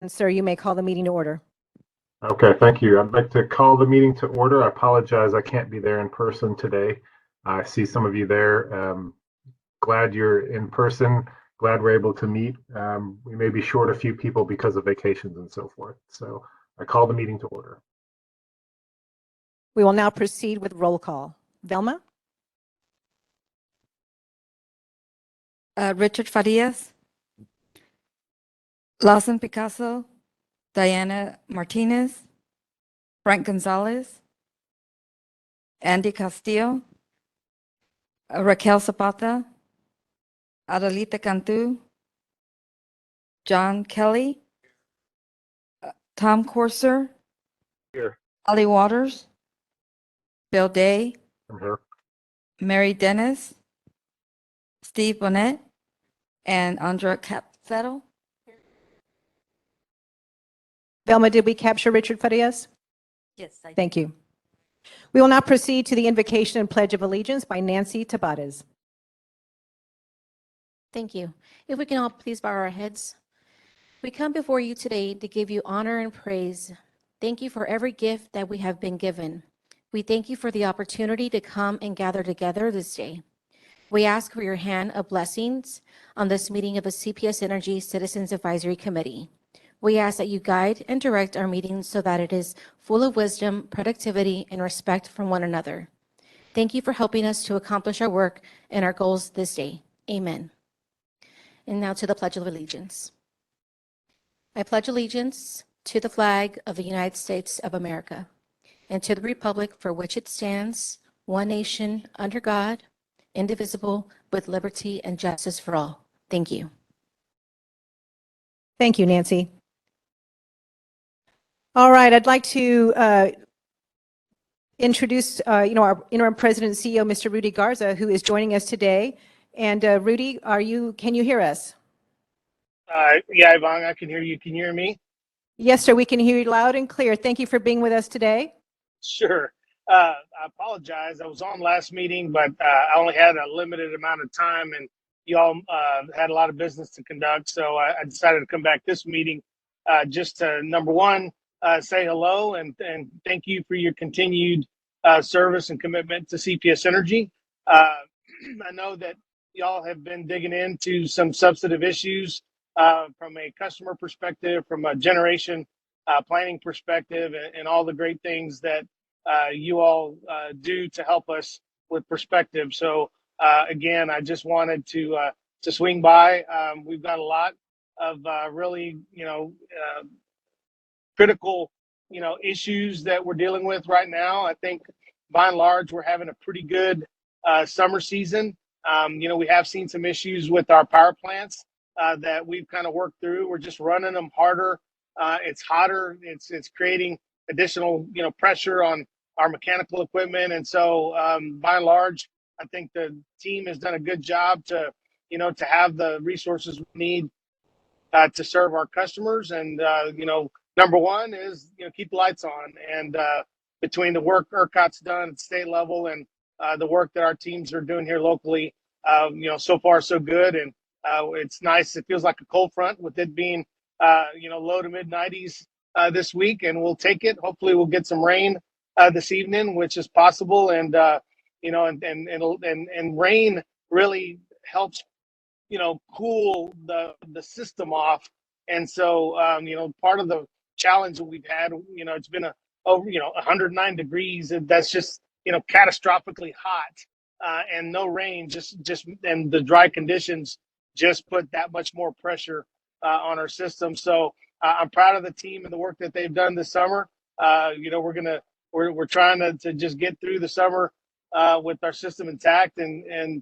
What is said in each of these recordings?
Sir, you may call the meeting to order. Okay, thank you. I'd like to call the meeting to order. I apologize I can't be there in person today. I see some of you there. Glad you're in person. Glad we're able to meet. We may be short a few people because of vacations and so forth. So I call the meeting to order. We will now proceed with roll call. Velma? Richard Farias, Lawson Picasso, Diana Martinez, Frank Gonzalez, Andy Castillo, Raquel Zapata, Adelita Cantu, John Kelly, Tom Corser, Here. Ali Waters, Bill Day, I'm here. Mary Dennis, Steve Bonnet, and Andra Capsettle. Velma, did we capture Richard Farias? Yes, I Thank you. We will now proceed to the invocation and pledge of allegiance by Nancy Tabades. Thank you. If we can all please bow our heads. We come before you today to give you honor and praise. Thank you for every gift that we have been given. We thank you for the opportunity to come and gather together this day. We ask for your hand of blessings on this meeting of the CPS Energy Citizens Advisory Committee. We ask that you guide and direct our meetings so that it is full of wisdom, productivity, and respect from one another. Thank you for helping us to accomplish our work and our goals this day. Amen. And now to the Pledge of Allegiance. I pledge allegiance to the flag of the United States of America and to the republic for which it stands, one nation, under God, indivisible, with liberty and justice for all. Thank you. Thank you, Nancy. All right, I'd like to introduce our interim president and CEO, Mr. Rudy Garza, who is joining us today. And Rudy, can you hear us? Yeah, Yvonne, I can hear you. Can you hear me? Yes, sir, we can hear you loud and clear. Thank you for being with us today. Sure. I apologize. I was on last meeting, but I only had a limited amount of time, and you all had a lot of business to conduct. So I decided to come back this meeting just to, number one, say hello and thank you for your continued service and commitment to CPS Energy. I know that y'all have been digging into some substantive issues from a customer perspective, from a generation planning perspective, and all the great things that you all do to help us with perspective. So again, I just wanted to swing by. We've got a lot of really, critical, issues that we're dealing with right now. I think by and large, we're having a pretty good summer season. We have seen some issues with our power plants that we've kind of worked through. We're just running them harder. It's hotter. It's creating additional, pressure on our mechanical equipment. And so by and large, I think the team has done a good job to have the resources we need to serve our customers. And, number one is, keep the lights on. And between the work ERCOT's done at the state level and the work that our teams are doing here locally, so far so good. And it's nice. It feels like a cold front with it being, low to mid 90s this week, and we'll take it. Hopefully we'll get some rain this evening, which is possible. And, and rain really helps, cool the system off. And so, part of the challenge that we've had, it's been over 109 degrees, and that's just, catastrophically hot, and no rain, just and the dry conditions just put that much more pressure on our system. So I'm proud of the team and the work that they've done this summer. We're trying to just get through the summer with our system intact and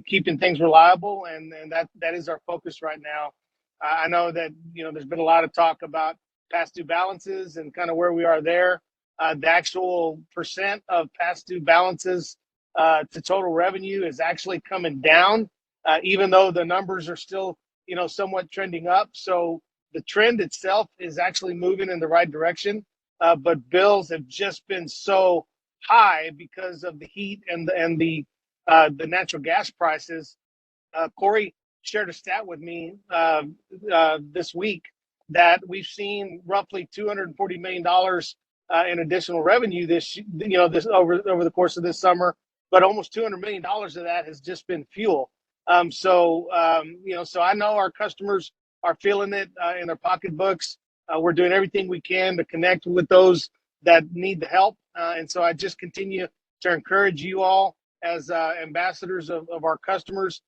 keeping things reliable, and that is our focus right now. I know that there's been a lot of talk about past due balances and kind of where we are there. The actual percent of past due balances to total revenue is actually coming down, even though the numbers are still somewhat trending up. So the trend itself is actually moving in the right direction, but bills have just been so high because of the heat and the natural gas prices. Corey shared a stat with me this week that we've seen roughly $240 million in additional revenue this over the course of this summer, but almost $200 million of that has just been fuel. So I know our customers are feeling it in their pocketbooks. We're doing everything we can to connect with those that need the help. And so I just continue to encourage you all as ambassadors of our customers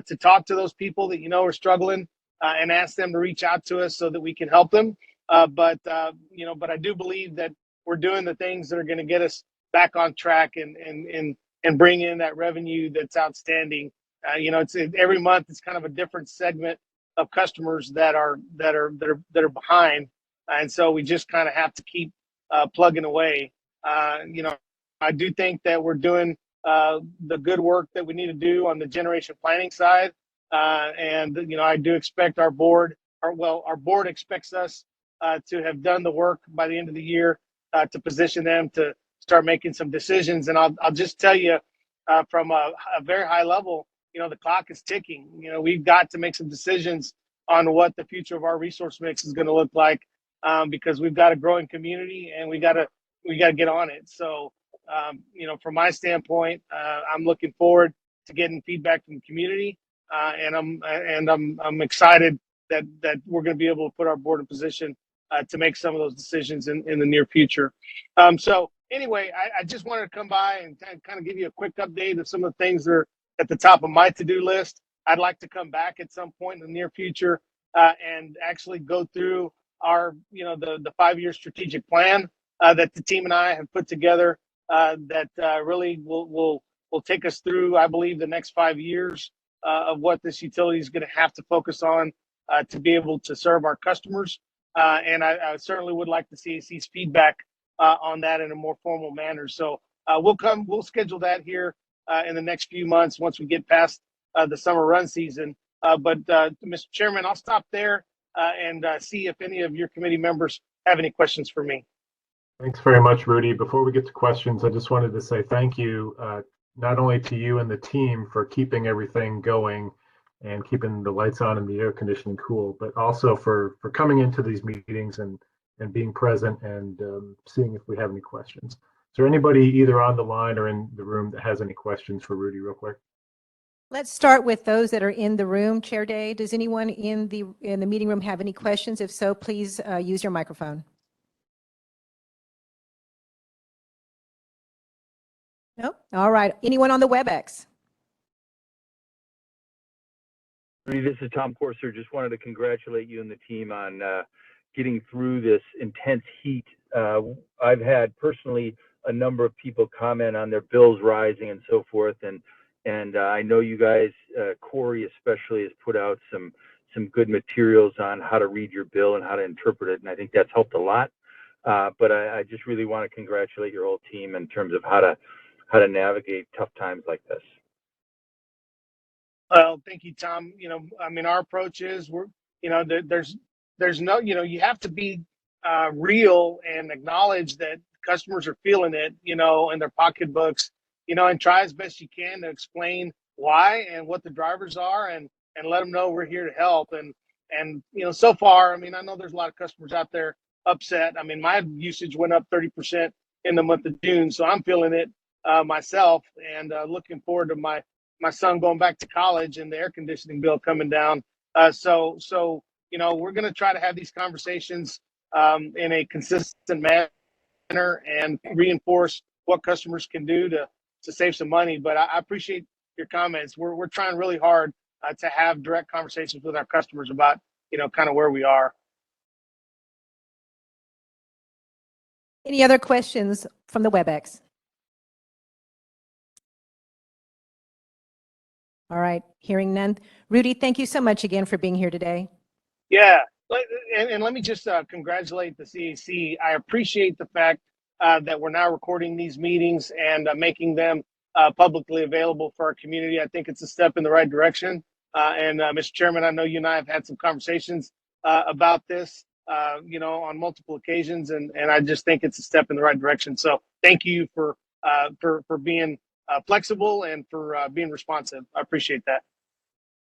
to talk to those people that are struggling and ask them to reach out to us so that we can help them. But I do believe that we're doing the things that are going to get us back on track and bring in that revenue that's outstanding. It's every month it's kind of a different segment of customers that are behind, and so we just kind of have to keep plugging away. I do think that we're doing the good work that we need to do on the generation planning side, and I do expect our board expects us to have done the work by the end of the year to position them to start making some decisions. And I'll just tell you from a very high level, the clock is ticking. We've got to make some decisions on what the future of our resource mix is going to look like, because we've got a growing community and we got to get on it. So, from my standpoint, I'm looking forward to getting feedback from the community, and I'm excited that we're going to be able to put our board in position to make some of those decisions in the near future. So anyway, I just wanted to come by and kind of give you a quick update of some of the things that are at the top of my to-do list. I'd like to come back at some point in the near future and actually go through our, the 5-year strategic plan that the team and I have put together that really will take us through, I believe, the next 5 years of what this utility is going to have to focus on to be able to serve our customers. And I certainly would like to see CAC's feedback on that in a more formal manner. So we'll schedule that here in the next few months once we get past the summer run season. But Mr. Chairman, I'll stop there and see if any of your committee members have any questions for me. Thanks very much, Rudy. Before we get to questions, I just wanted to say thank you, not only to you and the team for keeping everything going and keeping the lights on and the air conditioning cool, but also for coming into these meetings and being present and seeing if we have any questions. Is there anybody either on the line or in the room that has any questions for Rudy real quick? Let's start with those that are in the room. Chair Day, does anyone in the meeting room have any questions? If so, please use your microphone. No? All right. Anyone on the WebEx? Rudy, this is Tom Corser. Just wanted to congratulate you and the team on getting through this intense heat. I've had personally a number of people comment on their bills rising and so forth, and I know you guys, Corey especially, has put out some good materials on how to read your bill and how to interpret it, and I think that's helped a lot. But I just really want to congratulate your whole team in terms of how to navigate tough times like this. Well, thank you, Tom. Our approach is there's no, you have to be real and acknowledge that customers are feeling it, in their pocketbooks, and try as best you can to explain why and what the drivers are and let them know we're here to help. And so far, I know there's a lot of customers out there upset. My usage went up 30% in the month of June, so I'm feeling it myself, and looking forward to my son going back to college and the air conditioning bill coming down. So we're going to try to have these conversations in a consistent manner and reinforce what customers can do to save some money. But I appreciate your comments. We're trying really hard to have direct conversations with our customers about kind of where we are. Any other questions from the WebEx? All right, hearing none. Rudy, thank you so much again for being here today. Yeah, and let me just congratulate the CAC. I appreciate the fact that we're now recording these meetings and making them publicly available for our community. I think it's a step in the right direction. And Mr. Chairman, I know you and I have had some conversations about this, on multiple occasions, and I just think it's a step in the right direction. So thank you for being flexible and for being responsive. I appreciate that.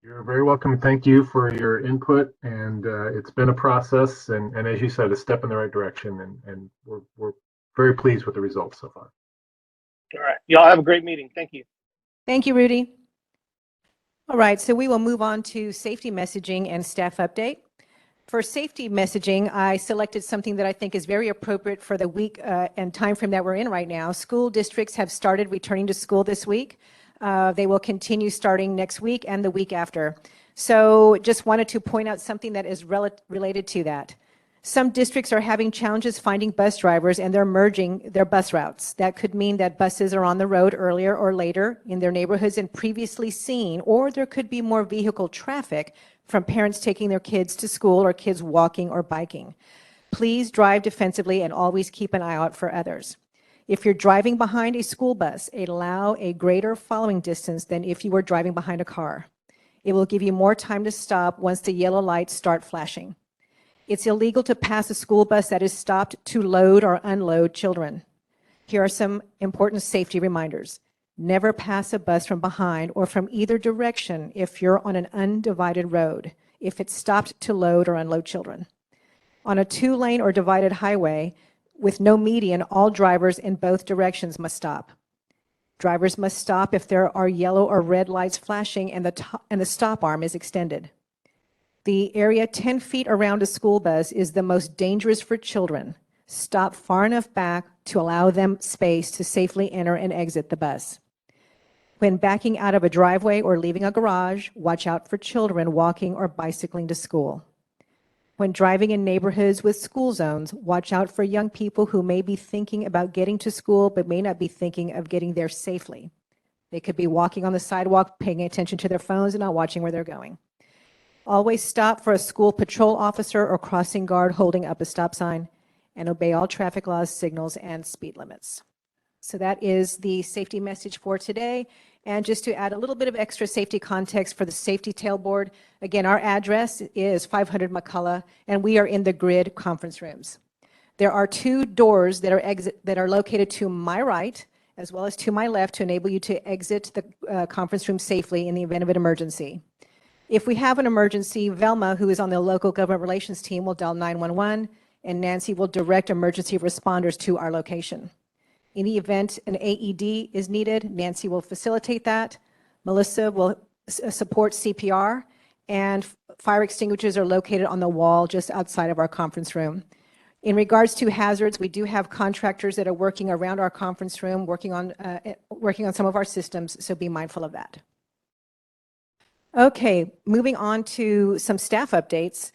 You're very welcome. Thank you for your input. And it's been a process. And as you said, a step in the right direction. And we're very pleased with the results so far. All right. Y'all have a great meeting. Thank you. Thank you, Rudy. All right, so we will move on to safety messaging and staff update. For safety messaging, I selected something that I think is very appropriate for the week and time frame that we're in right now. School districts have started returning to school this week. They will continue starting next week and the week after. So just wanted to point out something that is related to that. Some districts are having challenges finding bus drivers and they're merging their bus routes. That could mean that buses are on the road earlier or later in their neighborhoods than previously seen, or there could be more vehicle traffic from parents taking their kids to school or kids walking or biking. Please drive defensively and always keep an eye out for others. If you're driving behind a school bus, allow a greater following distance than if you were driving behind a car. It will give you more time to stop once the yellow lights start flashing. It's illegal to pass a school bus that is stopped to load or unload children. Here are some important safety reminders. Never pass a bus from behind or from either direction if you're on an undivided road, if it's stopped to load or unload children. On a 2-lane or divided highway with no median, all drivers in both directions must stop. Drivers must stop if there are yellow or red lights flashing and the stop arm is extended. The area 10 feet around a school bus is the most dangerous for children. Stop far enough back to allow them space to safely enter and exit the bus. When backing out of a driveway or leaving a garage, watch out for children walking or bicycling to school. When driving in neighborhoods with school zones, watch out for young people who may be thinking about getting to school but may not be thinking of getting there safely. They could be walking on the sidewalk, paying attention to their phones and not watching where they're going. Always stop for a school patrol officer or crossing guard holding up a stop sign, and obey all traffic laws, signals, and speed limits. So that is the safety message for today. And just to add a little bit of extra safety context for the safety tailboard, again, our address is 500 McCullough, and we are in the grid conference rooms. There are 2 doors that are located to my right, as well as to my left, to enable you to exit the conference room safely in the event of an emergency. If we have an emergency, Velma, who is on the local government relations team, will dial 911, and Nancy will direct emergency responders to our location. In the event an AED is needed, Nancy will facilitate that. Melissa will support CPR, and fire extinguishers are located on the wall just outside of our conference room. In regards to hazards, we do have contractors that are working around our conference room, working on some of our systems, so be mindful of that. Okay, moving on to some staff updates.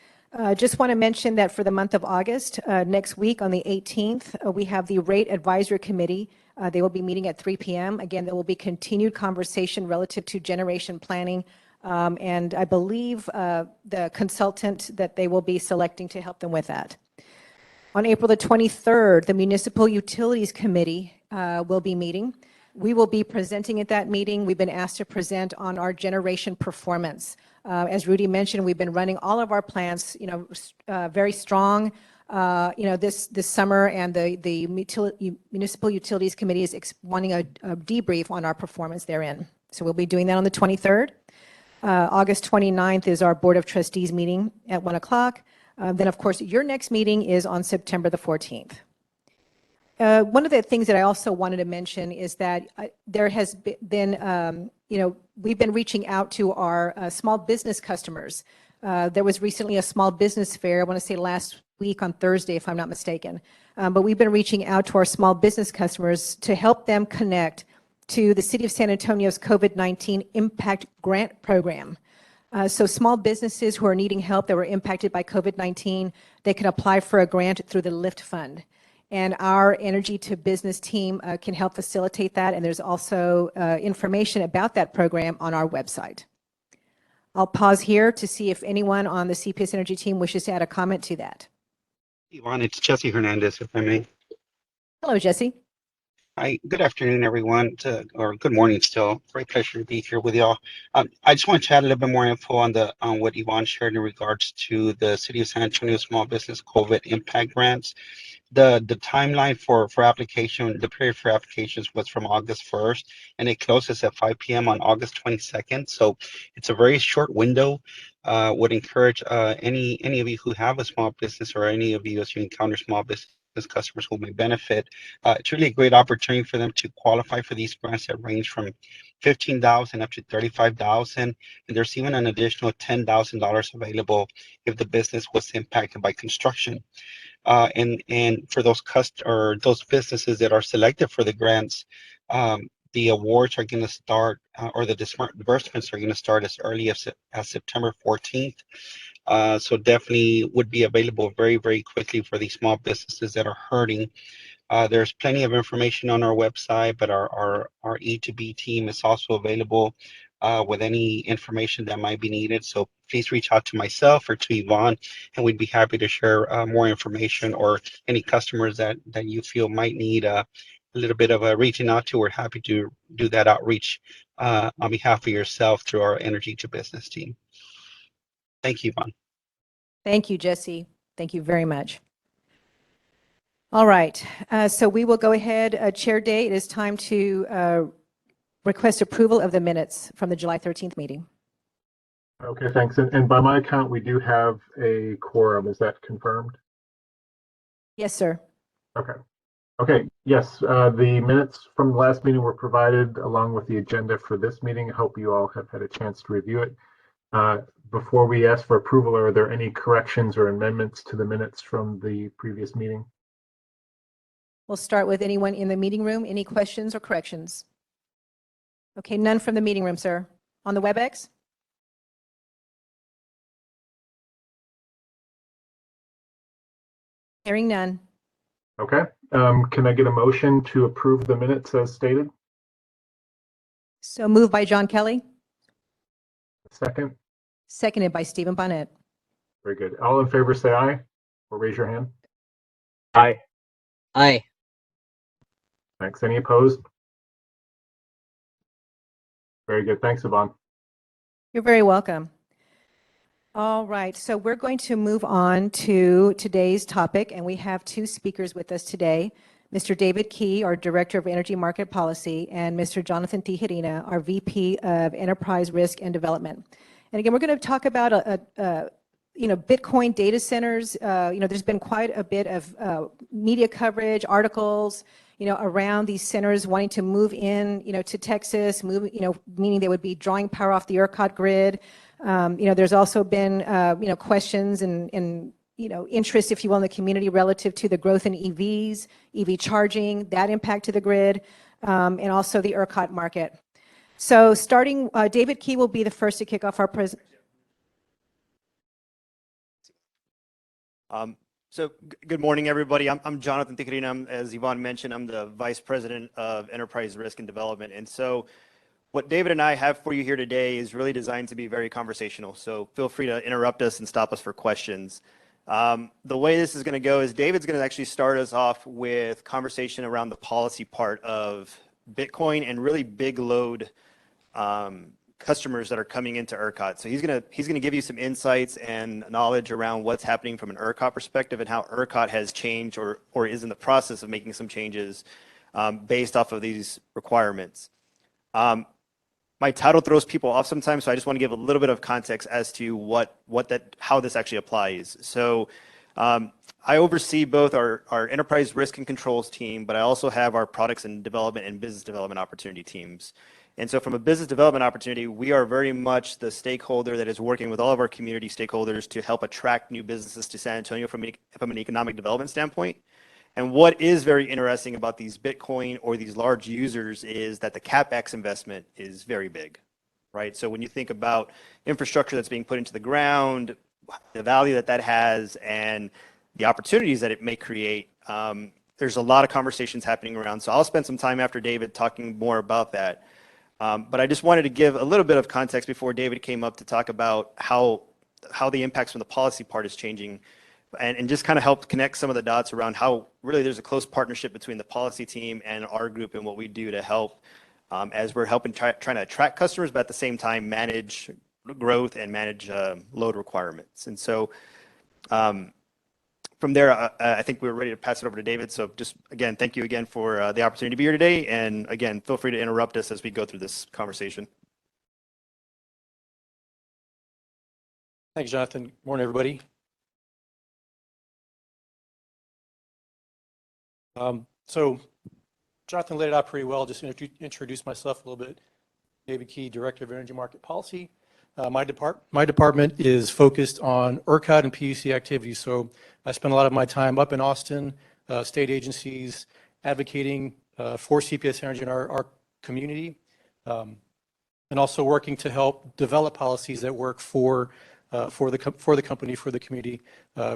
Just want to mention that for the month of August, next week on the 18th, we have the Rate Advisory Committee. They will be meeting at 3 p.m. Again, there will be continued conversation relative to generation planning, and I believe the consultant that they will be selecting to help them with that. On April the 23rd, the Municipal Utilities Committee will be meeting. We will be presenting at that meeting. We've been asked to present on our generation performance. As Rudy mentioned, we've been running all of our plants, very strong, this summer, and the Municipal Utilities Committee is wanting a debrief on our performance therein. So we'll be doing that on the 23rd. August 29th is our Board of Trustees meeting at 1 o'clock. Then, of course, your next meeting is on September the 14th. One of the things that I also wanted to mention is that there has been, we've been reaching out to our small business customers. There was recently a small business fair, I want to say last week on Thursday, if I'm not mistaken. But we've been reaching out to our small business customers to help them connect to the City of San Antonio's COVID-19 Impact Grant Program. So small businesses who are needing help that were impacted by COVID-19, they can apply for a grant through the LIFT Fund. And our Energy to Business team can help facilitate that. And there's also information about that program on our website. I'll pause here to see if anyone on the CPS Energy team wishes to add a comment to that. Yvonne, it's Jesse Hernandez, if I may. Hello, Jesse. Hi, good afternoon, everyone, or good morning still. Great pleasure to be here with y'all. I just want to chat a little bit more info on what Yvonne shared in regards to the City of San Antonio Small Business COVID Impact Grants. The timeline for application, the period for applications was from August 1st, and it closes at 5 p.m. on August 22nd. So it's a very short window. Would encourage any of you who have a small business, or any of you as you encounter small business customers who may benefit. It's really a great opportunity for them to qualify for these grants that range from $15,000 up to $35,000, and there's even an additional $10,000 available if the business was impacted by construction. And for those those businesses that are selected for the grants, the awards are going to start, or the disbursements are going to start as early as September 14th. So definitely would be available very, very quickly for these small businesses that are hurting. There's plenty of information on our website, but our E2B team is also available with any information that might be needed. So please reach out to myself or to Yvonne, and we'd be happy to share more information, or any customers that you feel might need a little bit of a reaching out to. We're happy to do that outreach on behalf of yourself through our Energy to Business team. Thank you, Yvonne. Thank you, Jesse. Thank you very much. All right, so we will go ahead. Chair Day, it is time to request approval of the minutes from the July 13th meeting. Okay, thanks. And by my account, we do have a quorum. Is that confirmed? Yes, sir. Okay. Okay, yes, the minutes from the last meeting were provided along with the agenda for this meeting. I hope you all have had a chance to review it. Before we ask for approval, are there any corrections or amendments to the minutes from the previous meeting? We'll start with anyone in the meeting room. Any questions or corrections? Okay, none from the meeting room, sir. On the WebEx? Hearing none. Okay, can I get a motion to approve the minutes as stated? So moved by John Kelly, Second? seconded by Stephen Bonnet. Very good. All in favor say aye, or raise your hand. Aye. Aye. Thanks. Any opposed? Very good. Thanks, Yvonne. You're very welcome. All right, so we're going to move on to today's topic, and we have two speakers with us today, Mr. David Key, our Director of Energy Market Policy, and Mr. Jonathan Tijerina, our VP of Enterprise Risk and Development. And again, we're going to talk about Bitcoin data centers. There's been quite a bit of media coverage, articles, around these centers wanting to move in, to Texas, meaning they would be drawing power off the ERCOT grid. There's also been, questions and interest, if you will, in the community relative to the growth in EVs, EV charging, that impact to the grid, and also the ERCOT market. So starting, David Key will be the first to kick off our presentation. Good morning, everybody. I'm Jonathan Tijerina. As Yvonne mentioned, I'm the Vice President of Enterprise Risk and Development. And so what David and I have for you here today is really designed to be very conversational. So feel free to interrupt us and stop us for questions. The way this is going to go is David's going to actually start us off with conversation around the policy part of Bitcoin and really big load customers that are coming into ERCOT. So he's gonna give you some insights and knowledge around what's happening from an ERCOT perspective and how ERCOT has changed or is in the process of making some changes based off of these requirements. My title throws people off sometimes, so I just want to give a little bit of context as to how this actually applies. So I oversee both our enterprise risk and controls team, but I also have our products and development and business development opportunity teams. And so from a business development opportunity, we are very much the stakeholder that is working with all of our community stakeholders to help attract new businesses to San Antonio from an economic development standpoint. And what is very interesting about these Bitcoin or these large users is that the Capex investment is very big, right? So when you think about infrastructure that's being put into the ground, the value that has, and the opportunities that it may create, there's a lot of conversations happening around. So I'll spend some time after David talking more about that. But I just wanted to give a little bit of context before David came up to talk about how the impacts from the policy part is changing and just kind of help connect some of the dots around how really there's a close partnership between the policy team and our group and what we do to help as we're helping trying to attract customers, but at the same time manage growth and manage load requirements. And so from from there, I think we're ready to pass it over to David. So just again, thank you again for the opportunity to be here today. And again, feel free to interrupt us as we go through this conversation. Thanks, Jonathan. Morning, everybody. So Jonathan laid it out pretty well. Just to introduce myself a little bit. David Key, Director of Energy Market Policy. My department is focused on ERCOT and PUC activities. So I spend a lot of my time up in Austin, state agencies, advocating for CPS Energy in our community, and also working to help develop policies that work for the company, for the community.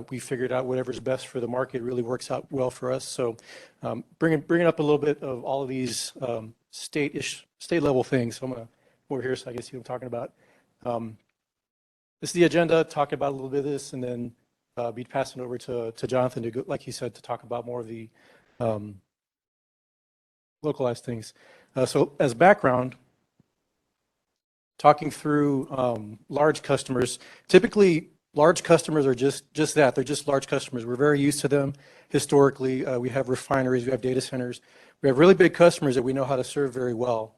We figured out whatever's best for the market really works out well for us. So bringing up a little bit of all of these state level things. So I'm going to over here so I can see what I'm talking about. This is the agenda, talk about a little bit of this, and then be passing over to Jonathan to go, like he said, to talk about more of the localized things. So as background, talking through large customers, typically large customers are just that. They're just large customers. We're very used to them historically. We have refineries, we have data centers. We have really big customers that we know how to serve very well.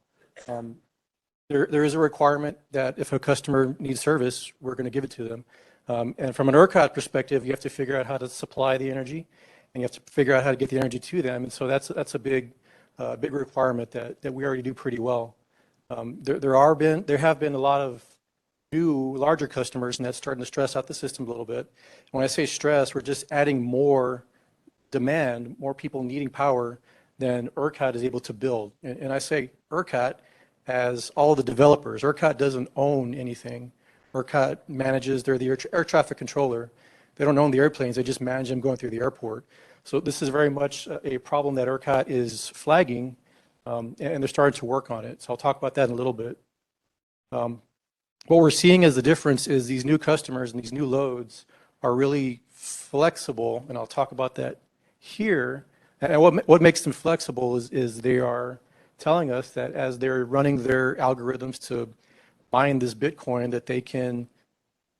There is a requirement that if a customer needs service, we're going to give it to them. And from an ERCOT perspective, you have to figure out how to supply the energy, and you have to figure out how to get the energy to them. And so that's a big requirement that we already do pretty well. There have been a lot of new larger customers, and that's starting to stress out the system a little bit. When I say stress, we're just adding more demand, more people needing power than ERCOT is able to build. And I say ERCOT as all the developers. ERCOT doesn't own anything. ERCOT manages, they're the air traffic controller. They don't own the airplanes, they just manage them going through the airport. So this is very much a problem that ERCOT is flagging, and they're starting to work on it. So I'll talk about that in a little bit. What we're seeing as the difference is these new customers and these new loads are really flexible, and I'll talk about that here. And what makes them flexible is they are telling us that as they're running their algorithms to mine this Bitcoin, that they can,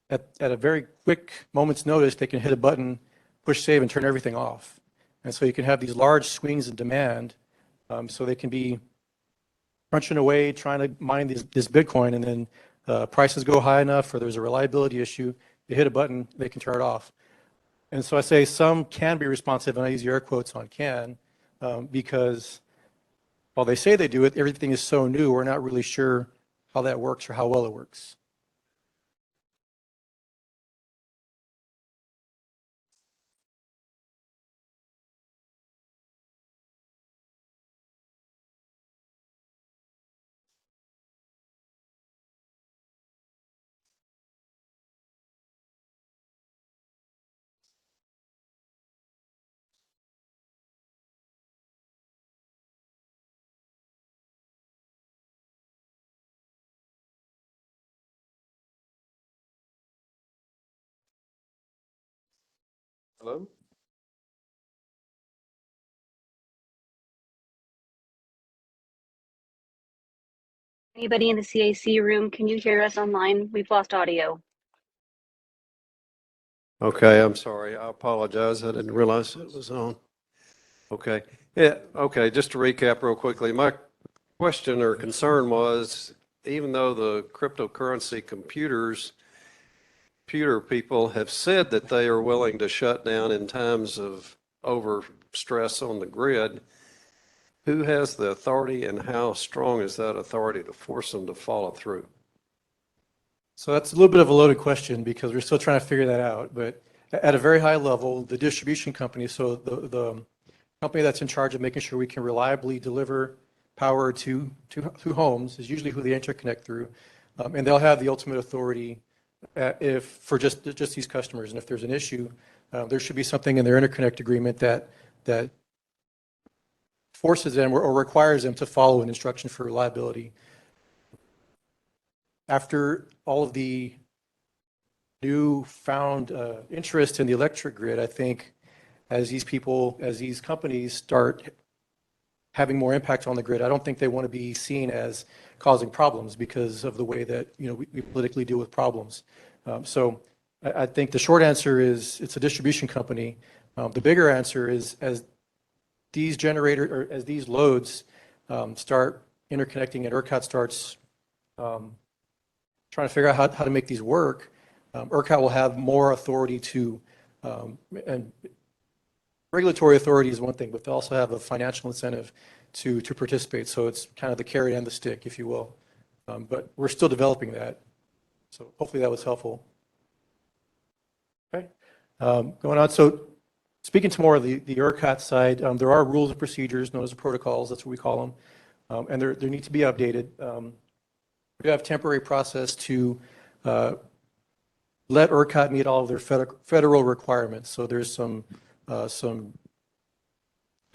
at a very quick moment's notice, they can hit a button, push save, and turn everything off. And so you can have these large swings in demand. So they can be crunching away, trying to mine this Bitcoin, and then prices go high enough or there's a reliability issue, they hit a button, they can turn it off. And so I say some can be responsive, and I use the air quotes on can, because while they say they do it, everything is so new, we're not really sure how that works or how well it works. Hello? Anybody in the CAC room, can you hear us online? We've lost audio. Okay, I'm sorry. I apologize. I didn't realize it was on. Okay. Yeah, okay, just to recap real quickly, my question or concern was, even though the cryptocurrency computer people have said that they are willing to shut down in times of over stress on the grid, who has the authority and how strong is that authority to force them to follow through? So that's a little bit of a loaded question because we're still trying to figure that out. But at a very high level, the distribution company, so the company that's in charge of making sure we can reliably deliver power to homes is usually who they interconnect through. And they'll have the ultimate authority for just these customers. And if there's an issue, there should be something in their interconnect agreement that forces them or requires them to follow an instruction for reliability. After all of the newfound interest in the electric grid, I think as these companies start having more impact on the grid, I don't think they want to be seen as causing problems because of the way that we politically deal with problems. So I think the short answer is it's a distribution company, The bigger answer is as these loads start interconnecting and ERCOT starts trying to figure out how to make these work, ERCOT will have more authority to, and regulatory authority is one thing, but they also have a financial incentive to participate. So it's kind of the carrot and the stick, if you will. But we're still developing that. So hopefully that was helpful. Okay. Going on. So speaking to more of the ERCOT side, there are rules and procedures known as the protocols. That's what we call them. And they need to be updated. We have a temporary process to let ERCOT meet all of their federal requirements. So there's some, I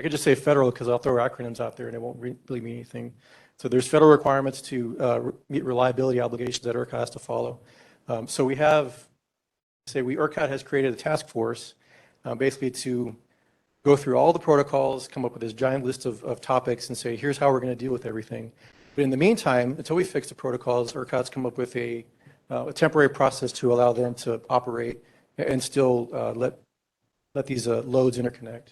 could just say federal because I'll throw acronyms out there and it won't really mean anything. So there's federal requirements to meet reliability obligations that ERCOT has to follow. So we have, ERCOT has created a task force basically to go through all the protocols, come up with this giant list of topics and say, here's how we're going to deal with everything. But in the meantime, until we fix the protocols, ERCOT's come up with a temporary process to allow them to operate and still let these loads interconnect.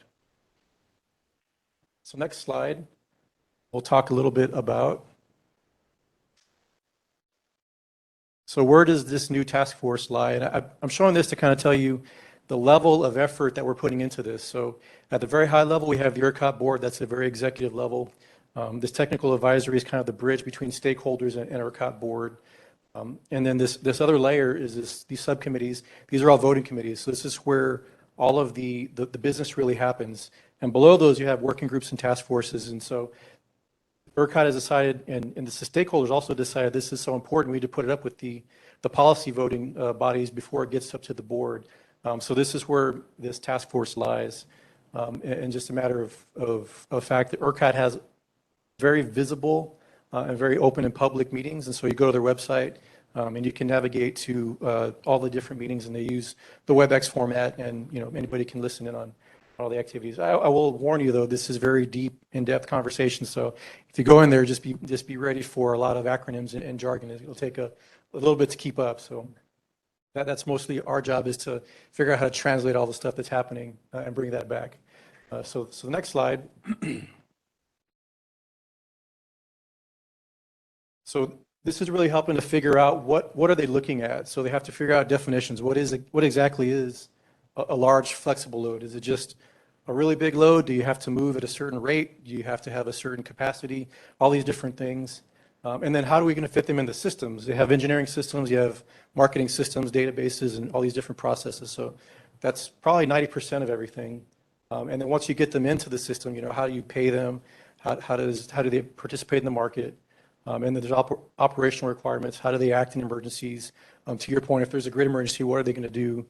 So next slide, we'll talk a little bit about. So where does this new task force lie? And I'm showing this to kind of tell you the level of effort that we're putting into this. So at the very high level, we have the ERCOT board. That's a very executive level. This technical advisory is kind of the bridge between stakeholders and ERCOT board. And then this other layer is these subcommittees. These are all voting committees. So this is where all of the business really happens. And below those, you have working groups and task forces. And so ERCOT has decided, and the stakeholders also decided this is so important, we need to put it up with the policy voting bodies before it gets up to the board. So this is where this task force lies. And just a matter of fact that ERCOT has very visible and very open and public meetings. And so you go to their website and you can navigate to all the different meetings, and they use the WebEx format, and anybody can listen in on all the activities. I will warn you though, this is very deep, in-depth conversation. So if you go in there, just be ready for a lot of acronyms and jargon. It'll take a little bit to keep up. So that's mostly our job, is to figure out how to translate all the stuff that's happening and bring that back. So the next slide. So this is really helping to figure out what are they looking at. So they have to figure out definitions. What exactly is a large flexible load? Is it just a really big load? Do you have to move at a certain rate? Do you have to have a certain capacity? All these different things. And then how are we going to fit them in the systems? They have engineering systems, you have marketing systems, databases, and all these different processes. So that's probably 90% of everything. And then once you get them into the system, how do you pay them? How do they participate in the market? And then there's operational requirements. How do they act in emergencies? To your point, if there's a grid emergency, what are they going to do?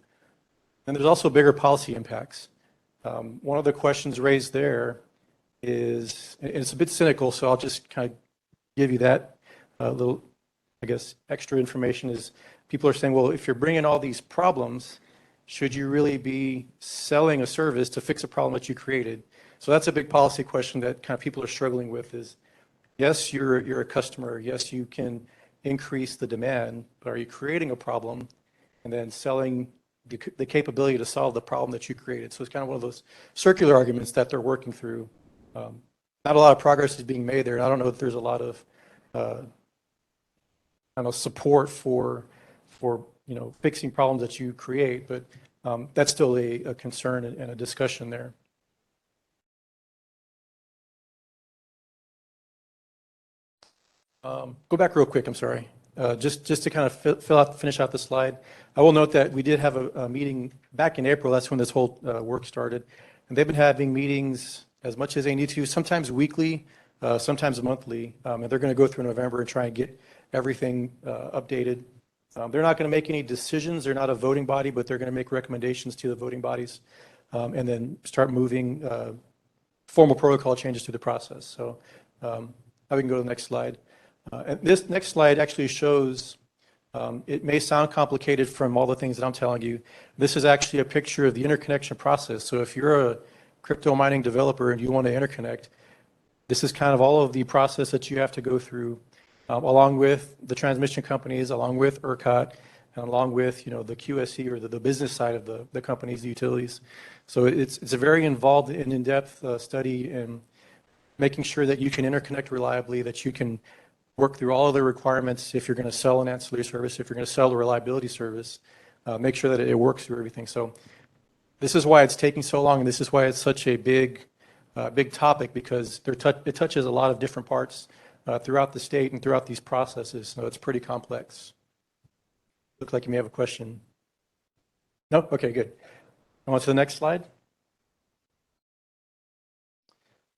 And there's also bigger policy impacts. One of the questions raised there is, and it's a bit cynical, so I'll just kind of give you that little, I guess, extra information, is people are saying, well, if you're bringing all these problems, should you really be selling a service to fix a problem that you created? So that's a big policy question that kind of people are struggling with, is, yes, you're a customer. Yes, you can increase the demand, but are you creating a problem and then selling the capability to solve the problem that you created? So it's kind of one of those circular arguments that they're working through. Not a lot of progress is being made there. And I don't know if there's a lot of support for fixing problems that you create, but that's still a concern and a discussion there. Go back real quick, I'm sorry. Just to kind of finish out the slide. I will note that we did have a meeting back in April. That's when this whole work started. And they've been having meetings as much as they need to, sometimes weekly, sometimes monthly. And they're going to go through November and try and get everything updated. They're not going to make any decisions. They're not a voting body, but they're going to make recommendations to the voting bodies and then start moving formal protocol changes through the process. So now we can go to the next slide. And this next slide actually shows, it may sound complicated from all the things that I'm telling you. This is actually a picture of the interconnection process. So if you're a crypto mining developer and you want to interconnect, this is kind of all of the process that you have to go through, along with the transmission companies, along with ERCOT, and along with, the QSC or the business side of the companies, the utilities. So it's a very involved and in-depth study in making sure that you can interconnect reliably, that you can work through all of the requirements if you're going to sell an ancillary service, if you're going to sell a reliability service, make sure that it works through everything. So this is why it's taking so long, and this is why it's such a big topic, because it touches a lot of different parts throughout the state and throughout these processes. So it's pretty complex. Looks like you may have a question. No? Okay, good. On to the next slide.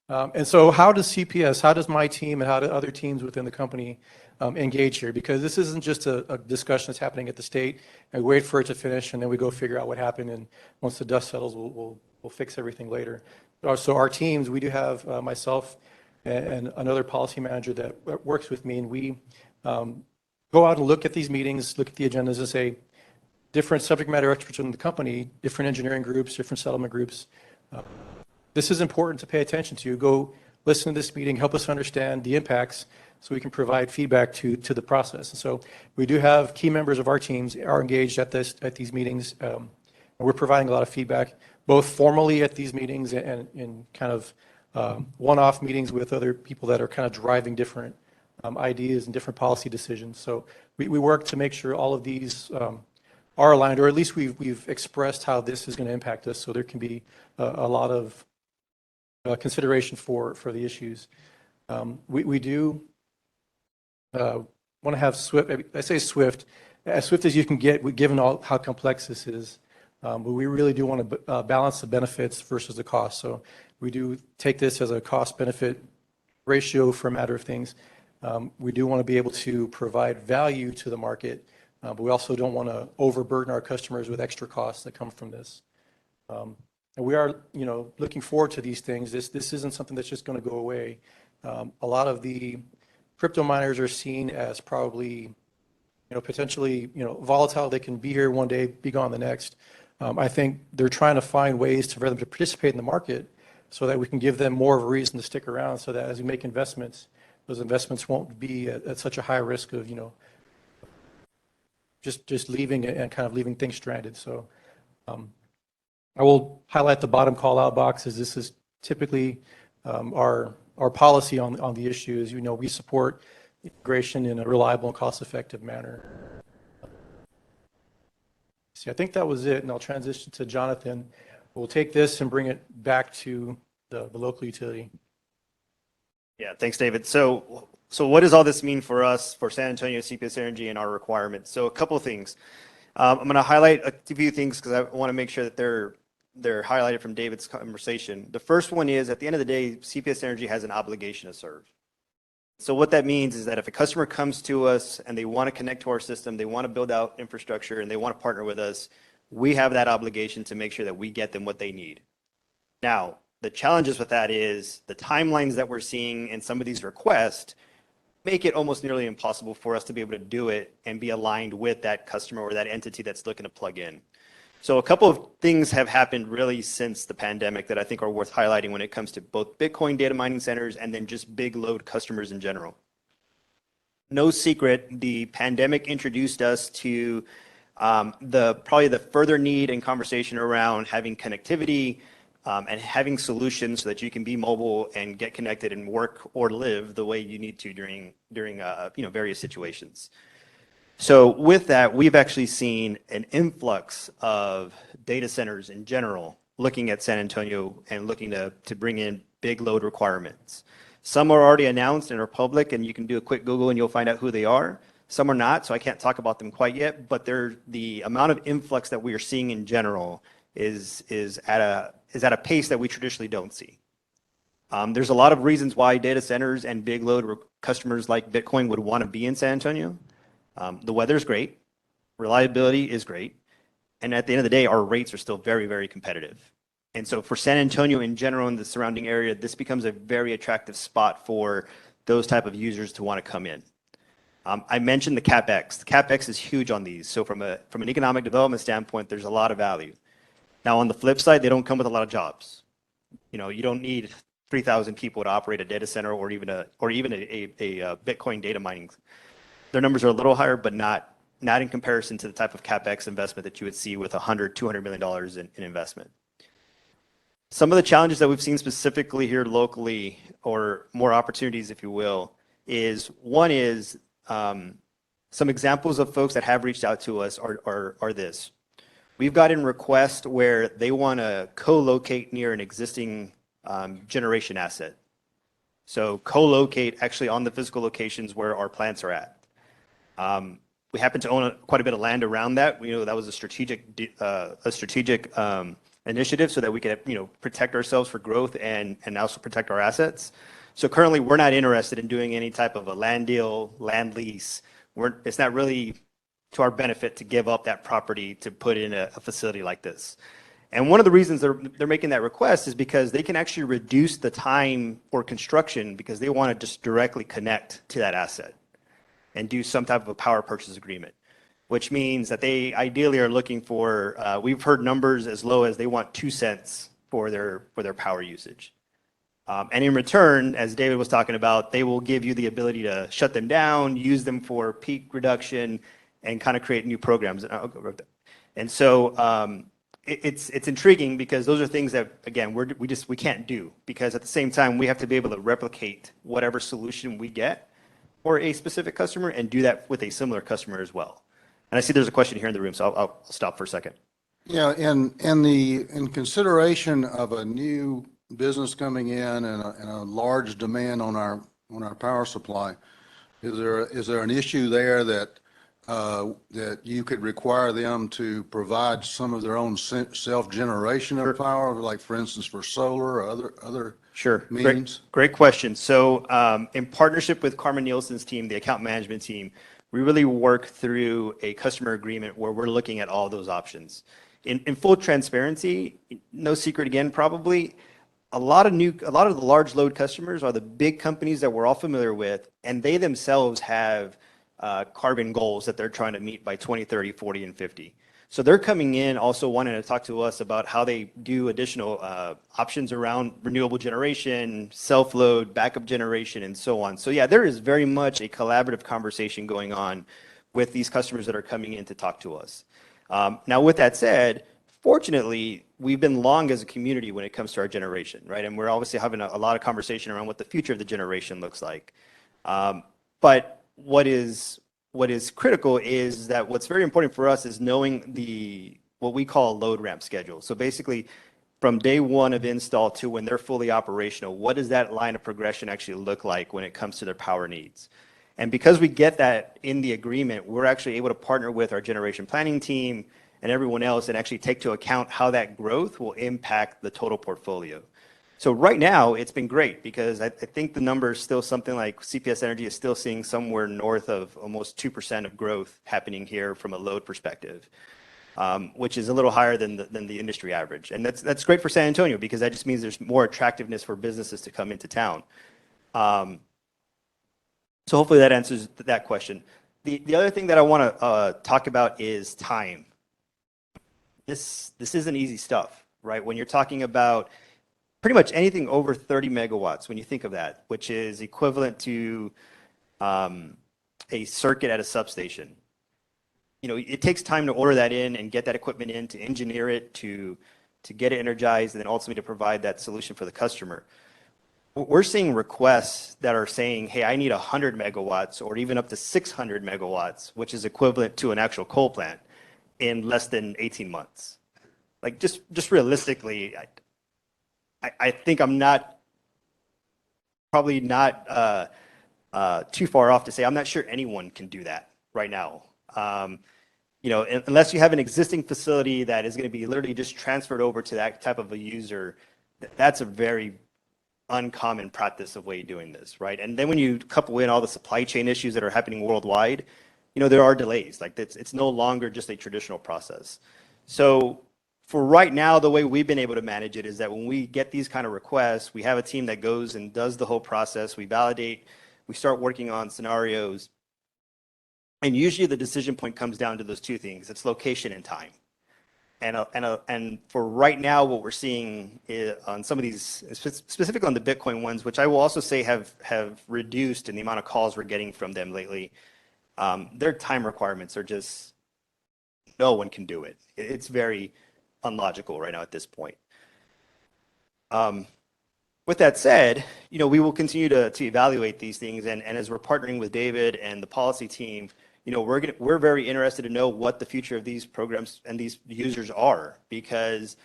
And so how does CPS, how does my team and how do other teams within the company engage here? Because this isn't just a discussion that's happening at the state, and we wait for it to finish, and then we go figure out what happened, and once the dust settles, we'll fix everything later. So our teams, we do have myself and another policy manager that works with me, and we go out and look at these meetings, look at the agendas, and say, different subject matter experts in the company, different engineering groups, different settlement groups. This is important to pay attention to. Go listen to this meeting, help us understand the impacts so we can provide feedback to the process. And so we do have key members of our teams are engaged at these meetings. And we're providing a lot of feedback, both formally at these meetings and in kind of one-off meetings with other people that are kind of driving different ideas and different policy decisions. So we work to make sure all of these are aligned, or at least we've expressed how this is going to impact us, so there can be a lot of consideration for the issues. We do want to have swift, I say swift, as swift as you can get, given how complex this is. But we really do want to balance the benefits versus the cost. So we do take this as a cost-benefit ratio for a matter of things. We do want to be able to provide value to the market, but we also don't want to overburden our customers with extra costs that come from this. And we are, looking forward to these things. This isn't something that's just going to go away. A lot of the crypto miners are seen as probably, potentially, volatile. They can be here one day, be gone the next. I think they're trying to find ways for them to participate in the market so that we can give them more of a reason to stick around, so that as we make investments, those investments won't be at such a high risk of, just leaving and kind of leaving things stranded. So I will highlight the bottom call out boxes. This is typically our policy on the issue is, we support integration in a reliable and cost-effective manner. See, I think that was it, and I'll transition to Jonathan. We'll take this and bring it back to the local utility. Yeah, thanks, David. So what does all this mean for us, for San Antonio, CPS Energy, and our requirements? So a couple of things. I'm going to highlight a few things because I want to make sure that they're highlighted from David's conversation. The first one is, at the end of the day, CPS Energy has an obligation to serve. So what that means is that if a customer comes to us and they want to connect to our system, they want to build out infrastructure, and they want to partner with us, we have that obligation to make sure that we get them what they need. Now, the challenges with that is the timelines that we're seeing in some of these requests make it almost nearly impossible for us to be able to do it and be aligned with that customer or that entity that's looking to plug in. So a couple of things have happened really since the pandemic that I think are worth highlighting when it comes to both Bitcoin data mining centers and then just big load customers in general. No secret, the pandemic introduced us to probably the further need and conversation around having connectivity and having solutions so that you can be mobile and get connected and work or live the way you need to during various situations. So with that, we've actually seen an influx of data centers in general looking at San Antonio and looking to bring in big load requirements. Some are already announced and are public, and you can do a quick Google and you'll find out who they are. Some are not, so I can't talk about them quite yet, but the amount of influx that we are seeing in general is at a pace that we traditionally don't see. There's a lot of reasons why data centers and big load customers like Bitcoin would want to be in San Antonio. The weather is great, reliability is great, and at the end of the day, our rates are still very, very competitive. And so for San Antonio in general and the surrounding area, this becomes a very attractive spot for those type of users to want to come in. I mentioned the Capex. The Capex is huge on these. So from an economic development standpoint, there's a lot of value. Now on the flip side, they don't come with a lot of jobs. You don't need 3,000 people to operate a data center or even a Bitcoin data mining. Their numbers are a little higher, but not not in comparison to the type of CapEx investment that you would see with $100, $200 million in investment. Some of the challenges that we've seen specifically here locally, or more opportunities, if you will, is one is some examples of folks that have reached out to us are this. We've gotten requests where they want to co-locate near an existing generation asset. So co-locate actually on the physical locations where our plants are at. We happen to own quite a bit of land around that. We know that was a strategic initiative so that we could, protect ourselves for growth and also protect our assets. So currently, we're not interested in doing any type of a land deal, land lease. It's not really to our benefit to give up that property to put in a facility like this. And one of the reasons they're making that request is because they can actually reduce the time for construction because they want to just directly connect to that asset and do some type of a power purchase agreement, which means that they ideally are looking for, we've heard numbers as low as they want 2 cents for their power usage. And in return, as David was talking about, they will give you the ability to shut them down, use them for peak reduction, and kind of create new programs. And so it's intriguing because those are things that, again, we can't do, because at the same time, we have to be able to replicate whatever solution we get for a specific customer and do that with a similar customer as well. And I see there's a question here in the room, so I'll stop for a second. Yeah, in consideration of a new business coming in and a large demand on our power supply, is there an issue there that you could require them to provide some of their own self-generation of power, like for instance for solar or other Sure. means? Great question. So in partnership with Carmen Nielsen's team, the account management team, we really work through a customer agreement where we're looking at all those options. In full transparency, no secret again, probably, a lot of the large load customers are the big companies that we're all familiar with, and they themselves have carbon goals that they're trying to meet by 2030, 40, and 50. So they're coming in also wanting to talk to us about how they do additional options around renewable generation, self-load, backup generation, and so on. So yeah, there is very much a collaborative conversation going on with these customers that are coming in to talk to us. Now, with that said, fortunately, we've been long as a community when it comes to our generation, right? And we're obviously having a lot of conversation around what the future of the generation looks like. But what is critical is that what's very important for us is knowing what we call a load ramp schedule. So basically, from day one of install to when they're fully operational, what does that line of progression actually look like when it comes to their power needs? And because we get that in the agreement, we're actually able to partner with our generation planning team and everyone else and actually take into account how that growth will impact the total portfolio. So right now, it's been great because I think the number is still something like CPS Energy is still seeing somewhere north of almost 2% of growth happening here from a load perspective, which is a little higher than the industry average. And that's great for San Antonio because that just means there's more attractiveness for businesses to come into town. So hopefully that answers that question. The other thing that I want to talk about is time. This isn't easy stuff, right? When you're talking about pretty much anything over 30 megawatts, when you think of that, which is equivalent to a circuit at a substation. It takes time to order that in and get that equipment in, to engineer it, to get it energized, and then ultimately to provide that solution for the customer. We're seeing requests that are saying, hey, I need 100 megawatts or even up to 600 megawatts, which is equivalent to an actual coal plant in less than 18 months. Like just realistically, I think I'm probably not too far off to say I'm not sure anyone can do that right now. Unless you have an existing facility that is going to be literally just transferred over to that type of a user, that's a very uncommon practice of way of doing this, right? And then when you couple in all the supply chain issues that are happening worldwide, there are delays. Like it's no longer just a traditional process. So for right now, the way we've been able to manage it is that when we get these kind of requests, we have a team that goes and does the whole process. We validate, we start working on scenarios. And usually the decision point comes down to those two things. It's location and time. And for right now, what we're seeing on some of these, specifically on the Bitcoin ones, which I will also say have reduced in the amount of calls we're getting from them lately, their time requirements are just, no one can do it. It's very unlogical right now at this point. With that said, we will continue to evaluate these things, and as we're partnering with David and the policy team, we're very interested to know what the future of these programs and these users are, because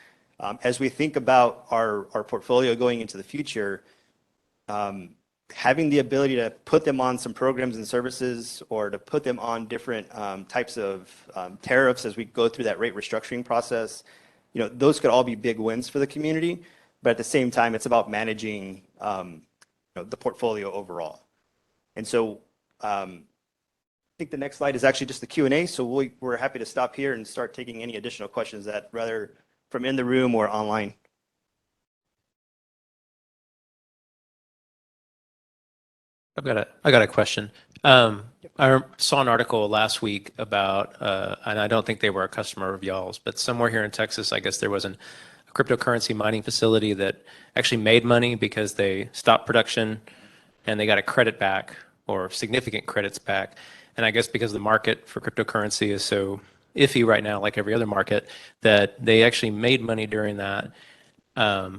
as we think about our portfolio going into the future, having the ability to put them on some programs and services, or to put them on different types of tariffs as we go through that rate restructuring process, those could all be big wins for the community. But at the same time, it's about managing the portfolio overall. And so I think the next slide is actually just the Q&A. So we're happy to stop here and start taking any additional questions that rather from in the room or online. I got a question. I saw an article last week about, and I don't think they were a customer of y'all's, but somewhere here in Texas, I guess there was a cryptocurrency mining facility that actually made money because they stopped production and they got a credit back, or significant credits back. And I guess because the market for cryptocurrency is so iffy right now, like every other market, that they actually made money during that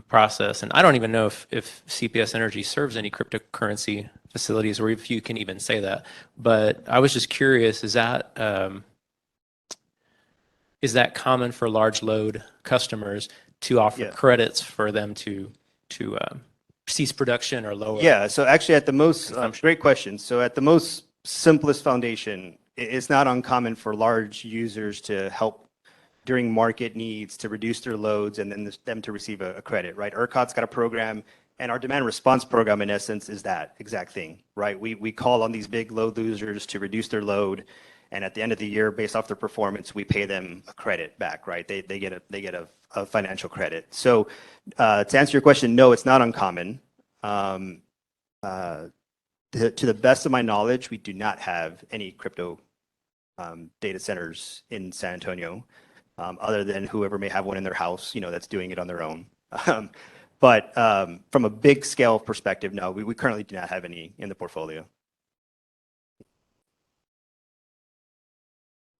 process. And I don't even know if CPS Energy serves any cryptocurrency facilities, or if you can even say that. But I was just curious, is that common for large load customers to offer credits for them to cease production or lower? Yeah, so actually at the most, great question. So at the most simplest foundation, it's not uncommon for large users to help during market needs to reduce their loads and then them to receive a credit, right? ERCOT's got a program, and our demand response program in essence is that exact thing, right? We call on these big load losers to reduce their load, and at the end of the year, based off their performance, we pay them a credit back, right? They get a financial credit. So to answer your question, no, it's not uncommon. To the best of my knowledge, we do not have any crypto data centers in San Antonio, other than whoever may have one in their house, that's doing it on their own. But from a big scale perspective, no, we currently do not have any in the portfolio.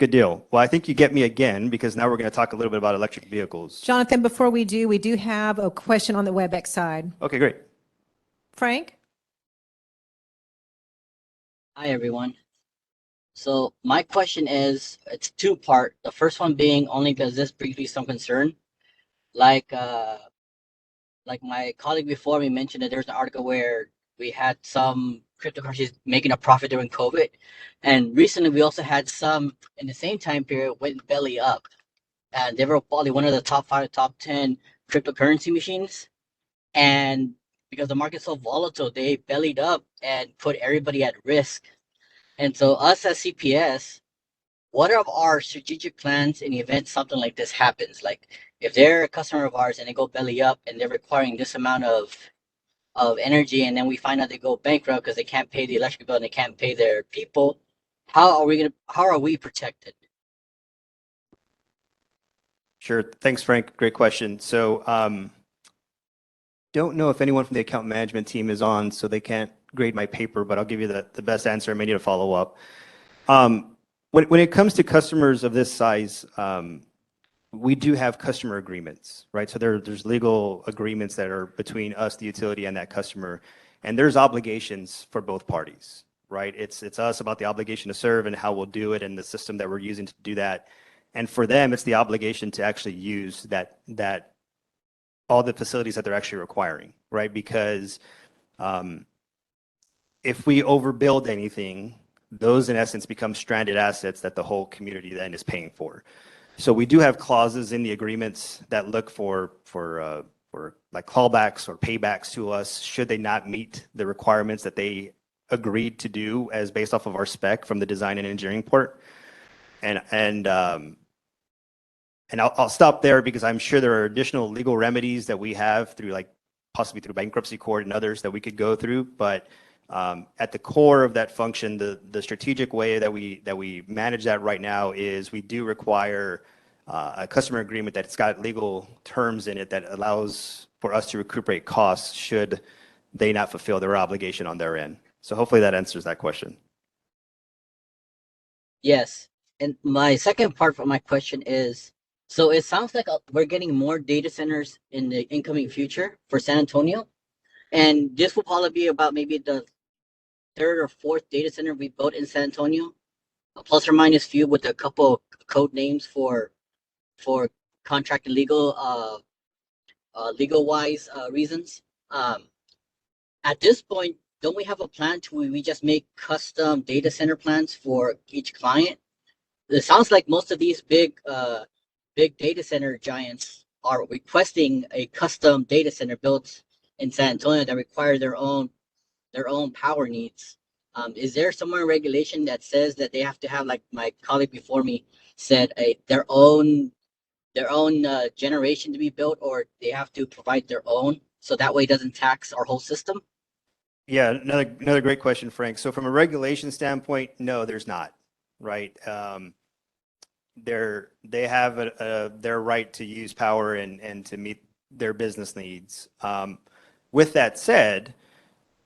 Good deal. Well, I think you get me again, because now we're going to talk a little bit about electric vehicles. Jonathan, before we do have a question on the WebEx side. Okay, great. Frank? Hi, everyone. So my question is, it's two-part. The first one being only because this brings me some concern. Like my colleague before me mentioned that there's an article where we had some cryptocurrencies making a profit during COVID. And recently we also had some in the same time period went belly up. And they were probably one of the top 5, top 10 cryptocurrency machines. And because the market's so volatile, they bellied up and put everybody at risk. And so us as CPS, what are our strategic plans in the event something like this happens? Like if they're a customer of ours and they go belly up and they're requiring this amount of energy, and then we find out they go bankrupt because they can't pay the electric bill and they can't pay their people, how are we protected? Sure. Thanks, Frank. Great question. So don't know if anyone from the account management team is on, so they can't grade my paper, but I'll give you the best answer. I may need to follow up. When it comes to customers of this size, we do have customer agreements, right? So there's legal agreements that are between us, the utility, and that customer, and there's obligations for both parties, right? It's us about the obligation to serve and how we'll do it and the system that we're using to do that. And for them, it's the obligation to actually use that all the facilities that they're actually requiring, right? Because if we overbuild anything, those in essence become stranded assets that the whole community then is paying for. So we do have clauses in the agreements that look for like callbacks or paybacks to us should they not meet the requirements that they agreed to do as based off of our spec from the design and engineering part. And I'll stop there because I'm sure there are additional legal remedies that we have through possibly through bankruptcy court and others that we could go through. But at the core of that function, the strategic way that we manage that right now is we do require a customer agreement that's got legal terms in it that allows for us to recuperate costs should they not fulfill their obligation on their end. So hopefully that answers that question. Yes. And my second part of my question is, so it sounds like we're getting more data centers in the incoming future for San Antonio. And this will probably be about maybe the third or fourth data center we built in San Antonio, plus or minus few with a couple code names for contract and legal wise reasons. At this point, don't we have a plan to we just make custom data center plans for each client? It sounds like most of these big data center giants are requesting a custom data center built in San Antonio that require their own power needs. Is there somewhere in regulation that says that they have to have, like my colleague before me said, their own generation to be built, or they have to provide their own, so that way it doesn't tax our whole system? Yeah, another great question, Frank. So from a regulation standpoint, no, there's not, right? They have their right to use power and to meet their business needs. With that said,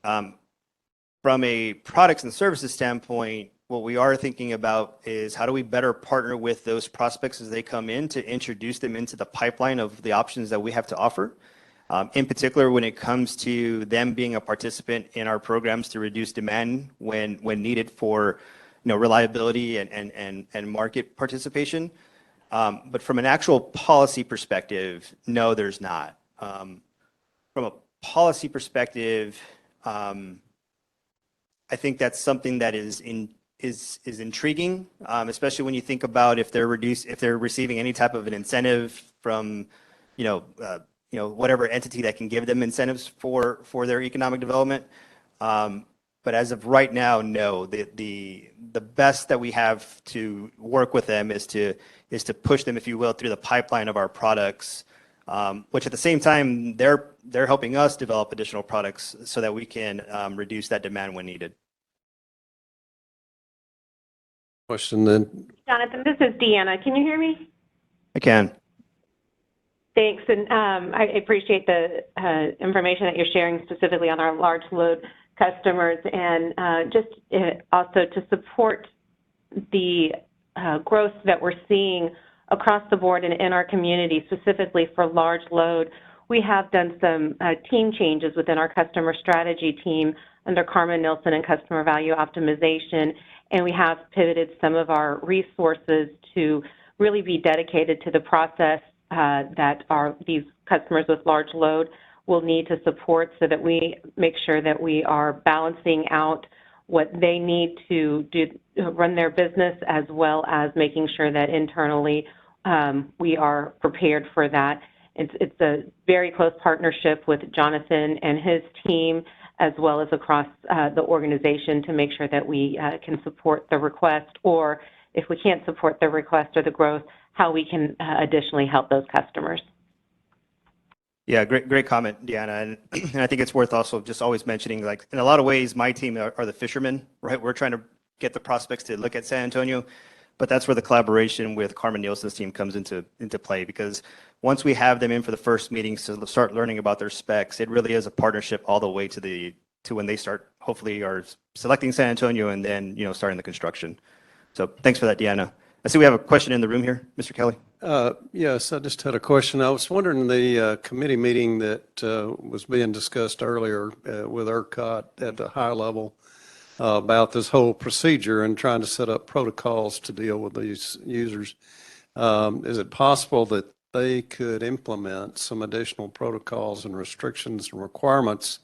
from a products and services standpoint, what we are thinking about is how do we better partner with those prospects as they come in to introduce them into the pipeline of the options that we have to offer. In particular, when it comes to them being a participant in our programs to reduce demand when needed for reliability and market participation. But from an actual policy perspective, no, there's not. From a policy perspective, I think that's something that is intriguing, especially when you think about if they're receiving any type of an incentive from, whatever entity that can give them incentives for their economic development. But as of right now, no. The best that we have to work with them is to push them, if you will, through the pipeline of our products, which at the same time they're helping us develop additional products so that we can reduce that demand when needed. Question then. Jonathan, this is Deanna. Can you hear me? I can. Thanks, and I appreciate the information that you're sharing specifically on our large load customers, and just also to support the growth that we're seeing across the board and in our community, specifically for large load. We have done some team changes within our customer strategy team under Carmen Nilsson and customer value optimization, and we have pivoted some of our resources to really be dedicated to the process that these customers with large load will need to support, so that we make sure that we are balancing out what they need to run their business, as well as making sure that internally we are prepared for that. It's a very close partnership with Jonathan and his team, as well as across the organization, to make sure that we can support the request, or if we can't support the request or the growth, how we can additionally help those customers. Yeah, great comment, Deanna. And I think it's worth also just always mentioning, like, in a lot of ways, my team are the fishermen, right? We're trying to get the prospects to look at San Antonio, but that's where the collaboration with Carmen Nielsen's team comes into play, because once we have them in for the first meetings to start learning about their specs, it really is a partnership all the way to when they start, hopefully, are selecting San Antonio and then, starting the construction. So thanks for that, Deanna. I see we have a question in the room here, Mr. Kelly. Yes, I just had a question. I was wondering, the committee meeting that was being discussed earlier with ERCOT at the high level about this whole procedure and trying to set up protocols to deal with these users. Is it possible that they could implement some additional protocols and restrictions and requirements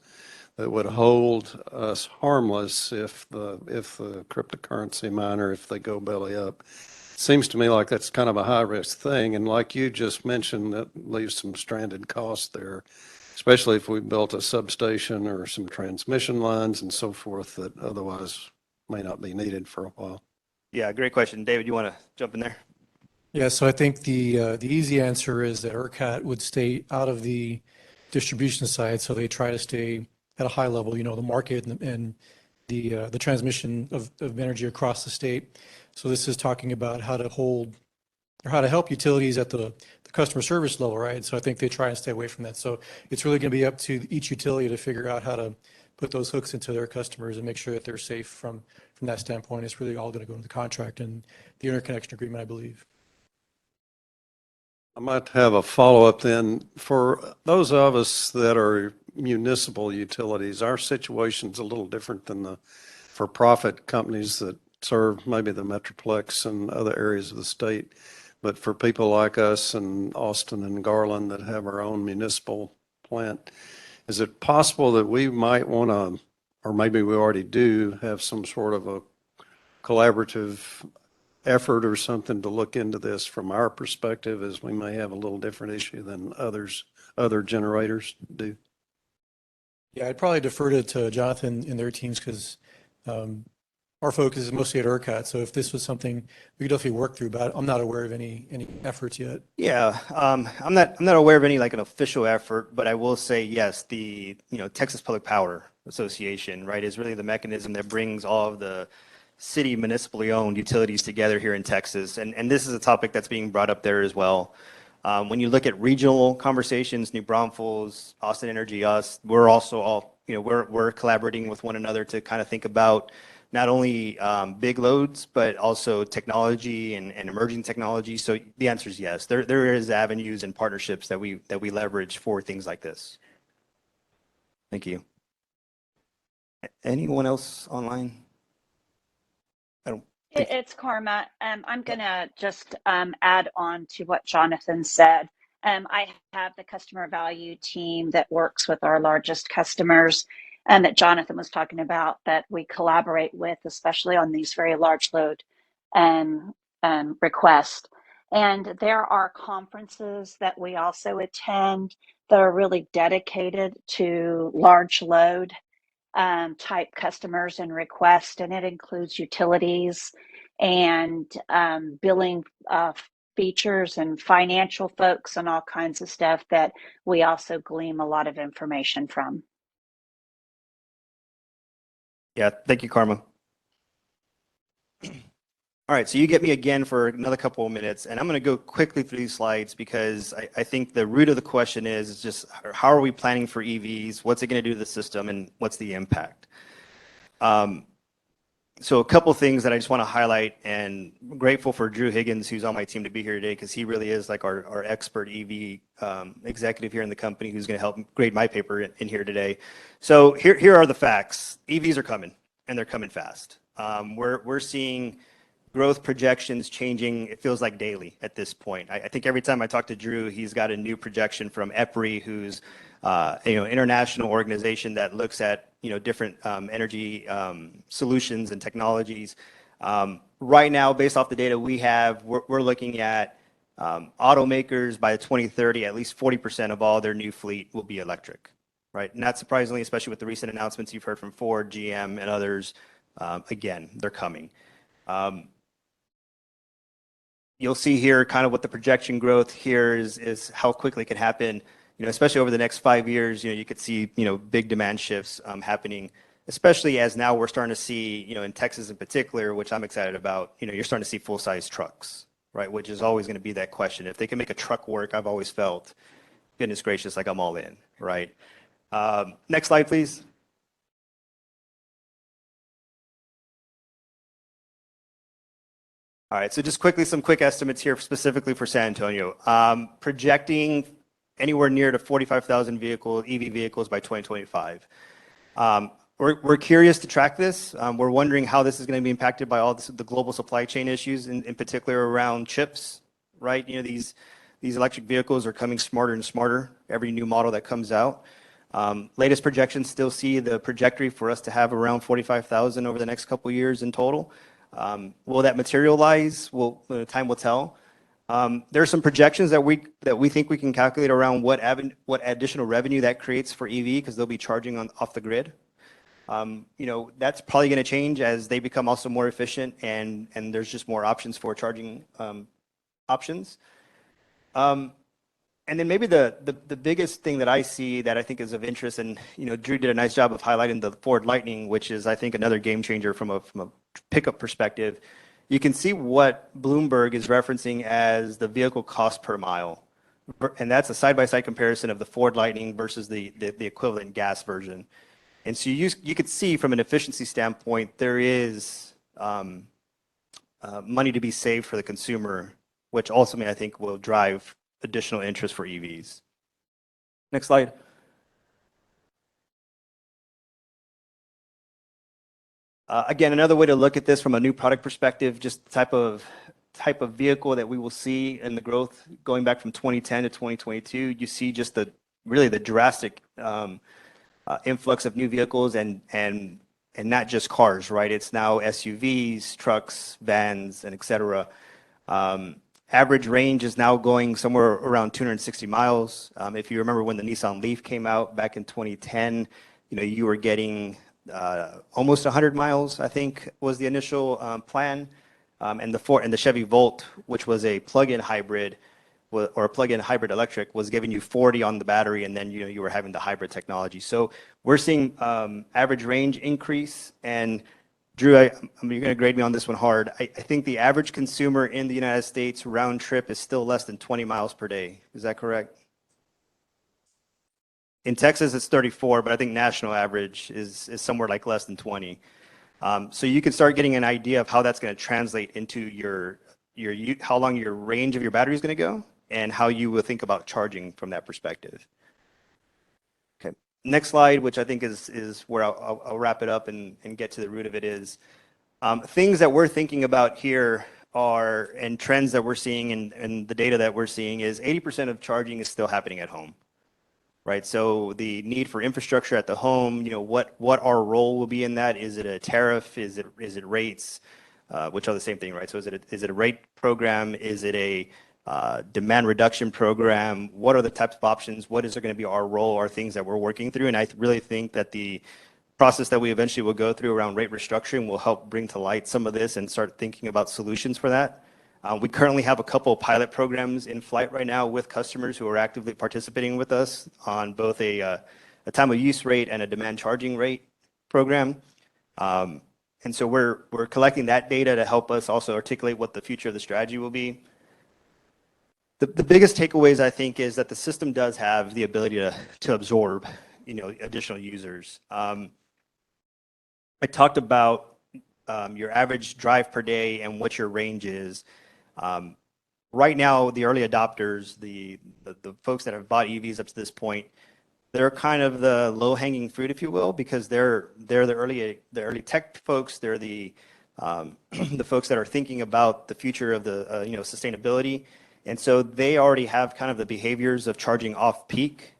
that would hold us harmless if the cryptocurrency miner, if they go belly up? Seems to me like that's kind of a high-risk thing, and like you just mentioned, that leaves some stranded costs there, especially if we built a substation or some transmission lines and so forth that otherwise may not be needed for a while. Yeah, great question. David, you want to jump in there? Yeah, so I think the easy answer is that ERCOT would stay out of the distribution side, so they try to stay at a high level, the market and the transmission of energy across the state. So this is talking about how to hold or how to help utilities at the customer service level, right? So I think they try and stay away from that. So it's really going to be up to each utility to figure out how to put those hooks into their customers and make sure that they're safe from that standpoint. It's really all going to go into the contract and the interconnection agreement, I believe. I might have a follow-up then. For those of us that are municipal utilities, our situation's a little different than the for-profit companies that serve maybe the Metroplex and other areas of the state. But for people like us in Austin and Garland that have our own municipal plant, is it possible that we might want to, or maybe we already do, have some sort of a collaborative effort or something to look into this from our perspective, as we may have a little different issue than other generators do? Yeah, I'd probably defer to Jonathan and their teams because our focus is mostly at ERCOT. So if this was something we could definitely work through, but I'm not aware of any efforts yet. Yeah, I'm not aware of any like an official effort, but I will say yes, the Texas Public Power Association, right, is really the mechanism that brings all of the city municipally owned utilities together here in Texas. And this is a topic that's being brought up there as well. When you look at regional conversations, New Braunfels, Austin Energy, us, we're also all, we're collaborating with one another to kind of think about not only big loads, but also technology and emerging technology. So the answer is yes. There is avenues and partnerships that we leverage for things like this. Thank you. Anyone else online? It's Karma. I'm going to just add on to what Jonathan said. I have the customer value team that works with our largest customers and that Jonathan was talking about that we collaborate with, especially on these very large load requests. And there are conferences that we also attend that are really dedicated to large load type customers and requests, and it includes utilities and billing features and financial folks and all kinds of stuff that we also glean a lot of information from. Yeah, thank you, Karma. All right, so you get me again for another couple of minutes, and I'm going to go quickly through these slides because I think the root of the question is just how are we planning for EVs? What's it going to do to the system, and what's the impact? So a couple things that I just want to highlight, and I'm grateful for Drew Higgins, who's on my team, to be here today because he really is like our expert EV executive here in the company who's going to help grade my paper in here today. So here are the facts. EVs are coming, and they're coming fast. We're seeing growth projections changing, it feels like daily at this point. I think every time I talk to Drew, he's got a new projection from EPRI, who's international organization that looks at different energy solutions and technologies. Right now, based off the data we have, we're looking at automakers by 2030, at least 40% of all their new fleet will be electric, right? Not surprisingly, especially with the recent announcements you've heard from Ford, GM, and others. Again, they're coming. You'll see here kind of what the projection growth here is how quickly it can happen, especially over the next 5 years. You could see, big demand shifts happening, especially as now we're starting to see, in Texas in particular, which I'm excited about, you're starting to see full-size trucks, right? Which is always going to be that question. If they can make a truck work, I've always felt, goodness gracious, like I'm all in, right? Next slide, please. All right, so just quickly, some quick estimates here specifically for San Antonio. Projecting anywhere near to 45,000 EV vehicles by 2025. We're curious to track this. We're wondering how this is going to be impacted by all the global supply chain issues, in particular around chips, right? These electric vehicles are coming smarter and smarter, every new model that comes out. Latest projections still see the trajectory for us to have around 45,000 over the next couple of years in total. Will that materialize? Time will tell. There are some projections that we think we can calculate around what additional revenue that creates for EV because they'll be charging off the grid. That's probably going to change as they become also more efficient and there's just more options for charging options. And then maybe the biggest thing that I see that I think is of interest, and Drew did a nice job of highlighting the Ford Lightning, which is I think another game changer from a pickup perspective. You can see what Bloomberg is referencing as the vehicle cost per mile, and that's a side-by-side comparison of the Ford Lightning versus the equivalent gas version. And so you could see from an efficiency standpoint, there is money to be saved for the consumer, which ultimately I think will drive additional interest for EVs. Next slide. Again, another way to look at this from a new product perspective, just the type of vehicle that we will see in the growth going back from 2010 to 2022. You see just really the drastic influx of new vehicles and not just cars, right? It's now SUVs, trucks, vans, and et cetera. Average range is now going somewhere around 260 miles. If you remember when the Nissan Leaf came out back in 2010, you were getting almost 100 miles, I think, was the initial plan. And the Chevy Volt, which was a plug-in hybrid or a plug-in hybrid electric, was giving you 40 on the battery, and then you were having the hybrid technology. So we're seeing average range increase. And Drew, you're going to grade me on this one hard. I think the average consumer in the United States round trip is still less than 20 miles per day. Is that correct? In Texas, it's 34, but I think national average is somewhere like less than 20. So you can start getting an idea of how that's going to translate into how long your range of your battery is going to go and how you will think about charging from that perspective. Okay, next slide, which I think is where I'll wrap it up and get to the root of it is things that we're thinking about here and trends that we're seeing and the data that we're seeing is 80% of charging is still happening at home. Right, so the need for infrastructure at the home, what our role will be in that? Is it a tariff? Is it rates? Which are the same thing, right? So is it a rate program? Is it a demand reduction program? What are the types of options? What is going to be our role? Are things that we're working through? And I really think that the process that we eventually will go through around rate restructuring will help bring to light some of this and start thinking about solutions for that. We currently have a couple of pilot programs in flight right now with customers who are actively participating with us on both a time of use rate and a demand charging rate program. And so we're collecting that data to help us also articulate what the future of the strategy will be. The biggest takeaways, I think, is that the system does have the ability to absorb additional users. I talked about your average drive per day and what your range is. Right now, the early adopters, the folks that have bought EVs up to this point, they're kind of the low-hanging fruit, if you will, because they're the early tech folks. They're the folks that are thinking about the future of the sustainability, and so they already have kind of the behaviors of charging off peak,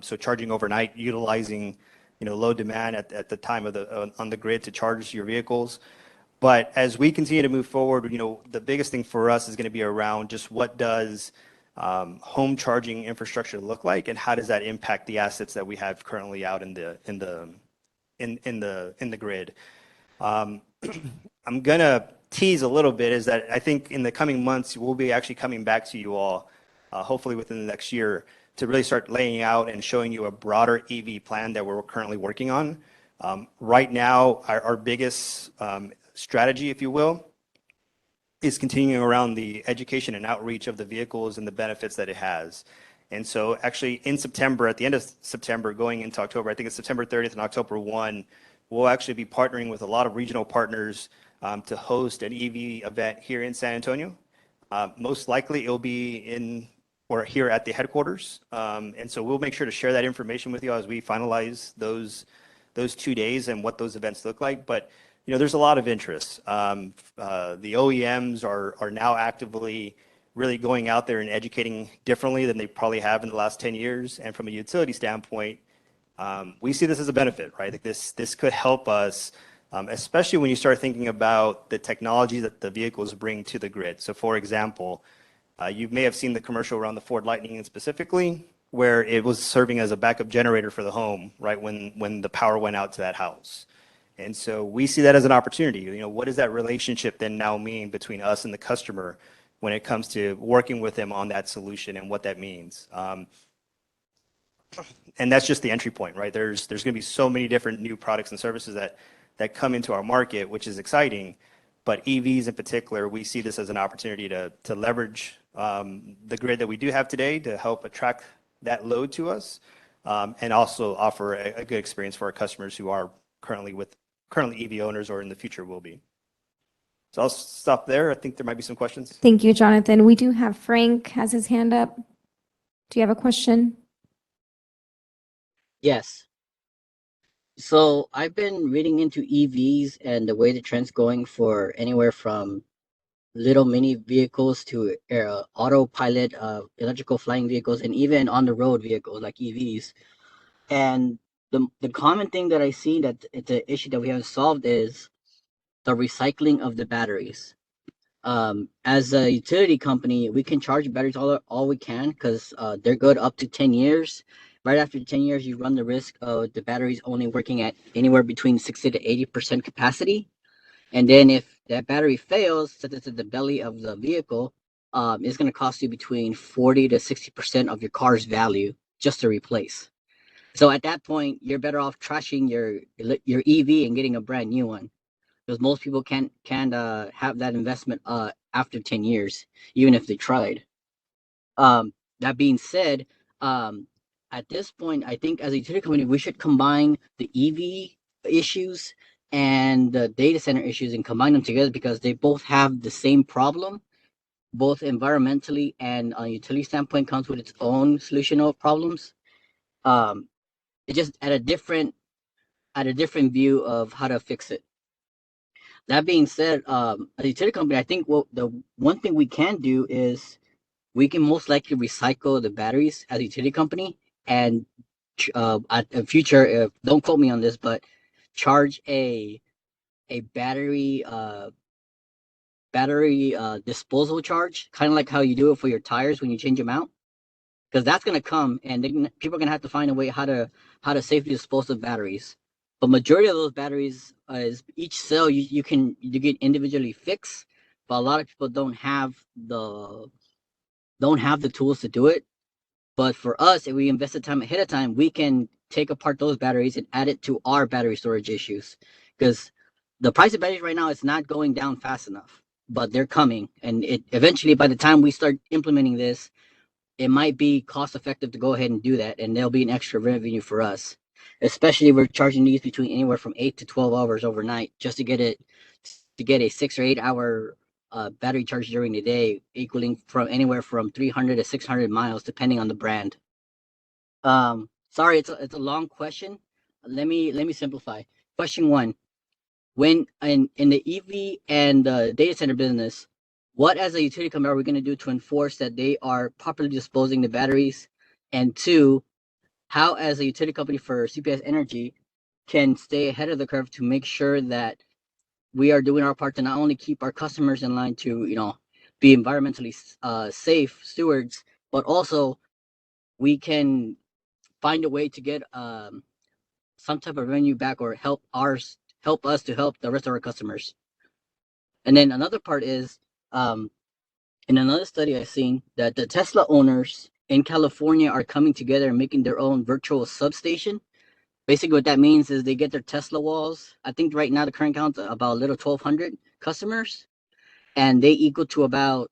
so charging overnight, utilizing low demand at the time on the grid to charge your vehicles. But as we continue to move forward, the biggest thing for us is going to be around just what does home charging infrastructure look like, and how does that impact the assets that we have currently out in the grid. I'm going to tease a little bit is that I think in the coming months we'll be actually coming back to you all, hopefully within the next year, to really start laying out and showing you a broader EV plan that we're currently working on. Right now, our biggest strategy, if you will, is continuing around the education and outreach of the vehicles and the benefits that it has. And so actually in September, at the end of September, going into October, I think it's September 30th and October 1, we'll actually be partnering with a lot of regional partners to host an EV event here in San Antonio. Most likely it'll be here at the headquarters. And so we'll make sure to share that information with you as we finalize those 2 days and what those events look like. But there's a lot of interest. The OEMs are now actively really going out there and educating differently than they probably have in the last 10 years. And from a utility standpoint, we see this as a benefit, right? Like this could help us, especially when you start thinking about the technology that the vehicles bring to the grid. So for example, you may have seen the commercial around the Ford Lightning specifically, where it was serving as a backup generator for the home, right, when the power went out to that house. And so we see that as an opportunity. What does that relationship then now mean between us and the customer when it comes to working with them on that solution and what that means? And that's just the entry point, right? There's going to be so many different new products and services that come into our market, which is exciting. But EVs in particular, we see this as an opportunity to leverage the grid that we do have today to help attract that load to us, and also offer a good experience for our customers who are currently EV owners or in the future will be. So I'll stop there. I think there might be some questions. Thank you, Jonathan. We do have Frank has his hand up. Do you have a question? Yes. So I've been reading into EVs and the way the trend's going for anywhere from little mini vehicles to autopilot electrical flying vehicles and even on the road vehicles like EVs. And the common thing that I see that it's an issue that we haven't solved is the recycling of the batteries. As a utility company, we can charge batteries all we can because they're good up to 10 years. Right after 10 years, you run the risk of the batteries only working at anywhere between 60 to 80% capacity. And then if that battery fails, such as at the belly of the vehicle, it's going to cost you between 40 to 60% of your car's value just to replace. So at that point, you're better off trashing your EV and getting a brand new one, because most people can't have that investment after 10 years, even if they tried. That being said, at this point, I think as a utility company, we should combine the EV issues and the data center issues and combine them together because they both have the same problem, both environmentally and on a utility standpoint comes with its own solution of problems. It's just at a different view of how to fix it. That being said, as a utility company, I think the one thing we can do is we can most likely recycle the batteries as a utility company, and at a future, don't quote me on this, but charge a battery disposal charge, kind of like how you do it for your tires when you change them out, because that's going to come, and people are going to have to find a way how to safely dispose of batteries. But majority of those batteries is each cell you can individually fix, but a lot of people don't have the tools to do it. But for us, if we invest the time ahead of time, we can take apart those batteries and add it to our battery storage issues, because the price of batteries right now is not going down fast enough, but they're coming, and eventually by the time we start implementing this, it might be cost effective to go ahead and do that, and there'll be an extra revenue for us, especially if we're charging these between anywhere from 8 to 12 hours overnight just to get a 6 or 8 hour battery charge during the day, equaling from anywhere from 300 to 600 miles depending on the brand. Sorry, it's a long question. Let me simplify. Question one: when in the EV and the data center business, what as a utility company are we going to do to enforce that they are properly disposing the batteries? And two, how as a utility company for CPS Energy can stay ahead of the curve to make sure that we are doing our part to not only keep our customers in line to, be environmentally safe stewards, but also we can find a way to get some type of revenue back or help us to help the rest of our customers. And then another part is, in another study I've seen that the Tesla owners in California are coming together and making their own virtual substation. Basically what that means is they get their Tesla walls. I think right now the current count about a little 1,200 customers, and they equal to about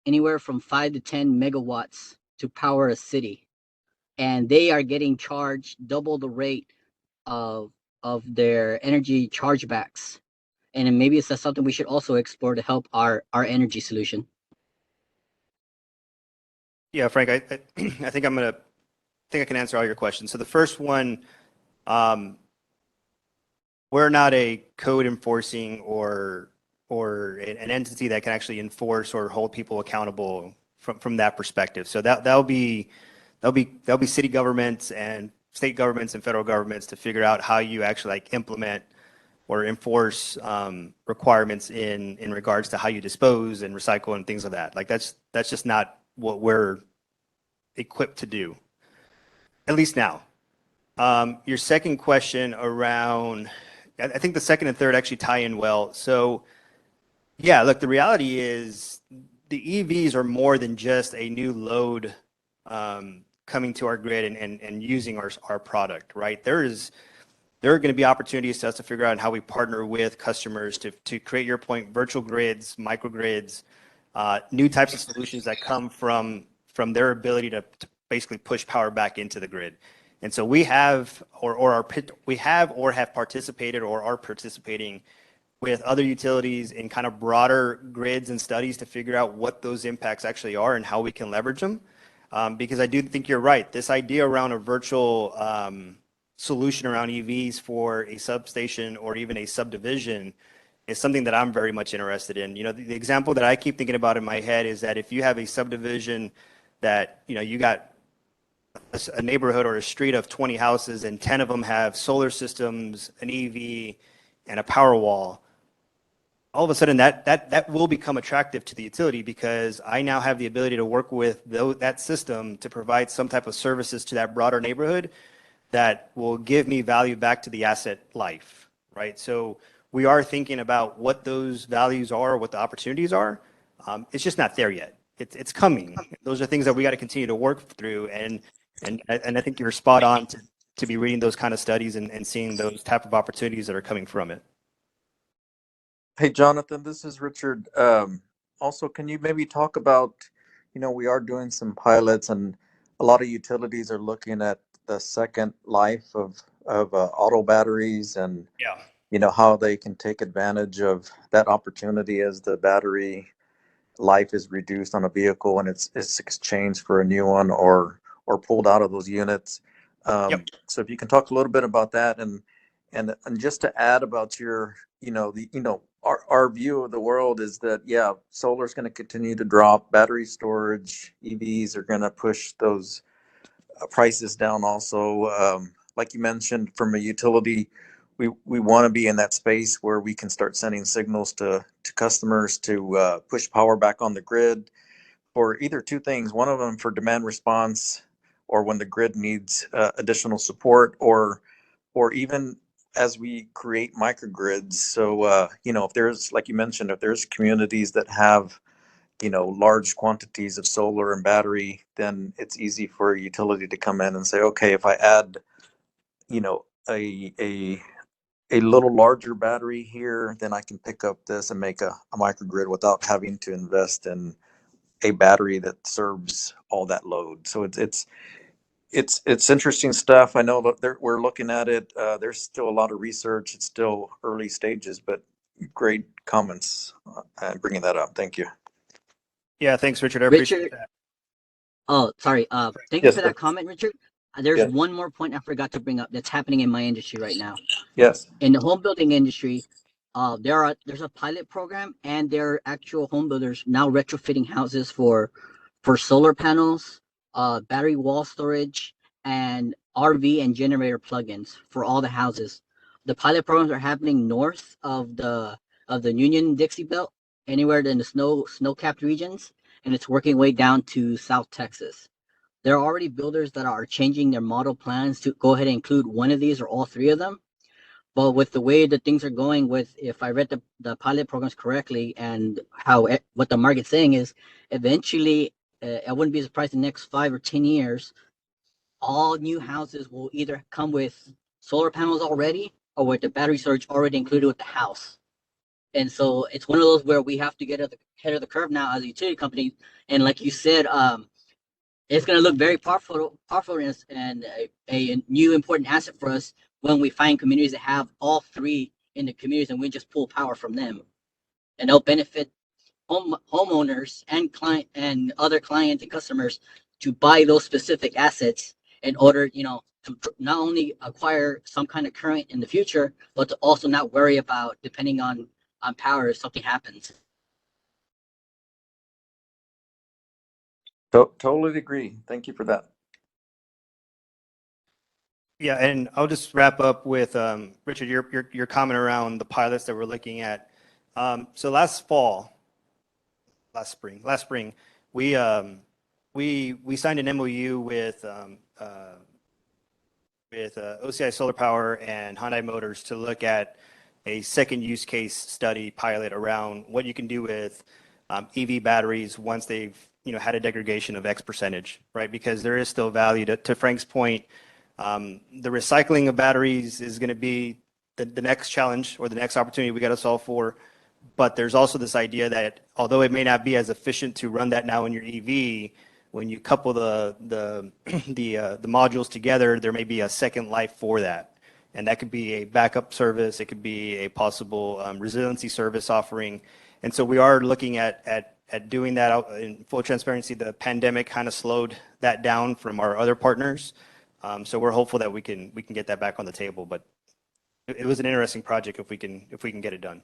anywhere from 5 to 10 megawatts to power a city. And they are getting charged double the rate of their energy chargebacks. And then maybe it's something we should also explore to help our energy solution. Yeah, Frank, I think I can answer all your questions. So the first one, we're not a code enforcing or an entity that can actually enforce or hold people accountable from that perspective. So that'll be city governments and state governments and federal governments to figure out how you actually implement or enforce requirements in regards to how you dispose and recycle and things like that. That's just not what we're equipped to do, at least now. Your second question around, I think the second and third actually tie in well. So yeah, look, the reality is the EVs are more than just a new load coming to our grid and using our product, right? There are going to be opportunities to us to figure out how we partner with customers to create, your point, virtual grids, microgrids, new types of solutions that come from their ability to basically push power back into the grid. And so we have have participated or are participating with other utilities in kind of broader grids and studies to figure out what those impacts actually are and how we can leverage them. Because I do think you're right. This idea around a virtual solution around EVs for a substation or even a subdivision is something that I'm very much interested in. You know, the example that I keep thinking about in my head is that if you have a subdivision that, you know, you got a neighborhood or a street of 20 houses and 10 of them have solar systems, an EV, and a power wall, all of a sudden that will become attractive to the utility because I now have the ability to work with that system to provide some type of services to that broader neighborhood that will give me value back to the asset life, right? So we are thinking about what those values are, what the opportunities are. It's just not there yet. It's coming. Those are things that we got to continue to work through. And I think you're spot on to be reading those kind of studies and seeing those type of opportunities that are coming from it. Hey, Jonathan, this is Richard. Also, can you maybe talk about, you know, we are doing some pilots and a lot of utilities are looking at the second life of auto batteries and, you know, how they can take advantage of that opportunity as the battery life is reduced on a vehicle and it's exchanged for a new one or pulled out of those units. So if you can talk a little bit about that and just to add about your, our view of the world is that, yeah, solar is going to continue to drop, battery storage, EVs are going to push those prices down also. Like you mentioned, from a utility, we want to be in that space where we can start sending signals to customers to push power back on the grid for either two things. One of them for demand response or when the grid needs additional support or even as we create microgrids. So, if there's, like you mentioned, if there's communities that have, large quantities of solar and battery, then it's easy for a utility to come in and say, okay, if I add, a little larger battery here, then I can pick up this and make a microgrid without having to invest in a battery that serves all that load. So it's interesting stuff. I know that we're looking at it. There's still a lot of research. It's still early stages, but great comments and bringing that up. Thank you. Yeah, thanks, Richard. I appreciate that. Oh, sorry. Thank you for that comment, Richard. There's Yes. one more point I forgot to bring up that's happening in my industry right now. Yes. In the home building industry, there's a pilot program, and there are actual home builders now retrofitting houses for solar panels, battery wall storage, and RV and generator plugins for all the houses. The pilot programs are happening north of the Union Dixie Belt, anywhere in the snow-capped regions, and it's working way down to South Texas. There are already builders that are changing their model plans to go ahead and include one of these or all three of them. But with the way that things are going, with, if I read the pilot programs correctly and what the market's saying is, eventually, I wouldn't be surprised in the next 5 or 10 years, all new houses will either come with solar panels already or with the battery storage already included with the house. And so it's one of those where we have to get at the head of the curve now as a utility company. And like you said, it's going to look very powerful and a new important asset for us when we find communities that have all three in the communities and we just pull power from them. And they'll benefit homeowners and other clients and customers to buy those specific assets in order, to not only acquire some kind of current in the future, but to also not worry about depending on power if something happens. Totally agree. Thank you for that. Yeah, and I'll just wrap up with Richard, your comment around the pilots that we're looking at. So last spring, we signed an MOU with OCI Solar Power and Hyundai Motors to look at a second use case study pilot around what you can do with EV batteries once they've had a degradation of X percentage, right? Because there is still value. To Frank's point, the recycling of batteries is going to be the next challenge or the next opportunity we got to solve for. But there's also this idea that although it may not be as efficient to run that now in your EV, when you couple the modules together, there may be a second life for that. And that could be a backup service. It could be a possible resiliency service offering. And so we are looking at doing that. In full transparency, the pandemic kind of slowed that down from our other partners. So we're hopeful that we can get that back on the table. But it was an interesting project if we can get it done.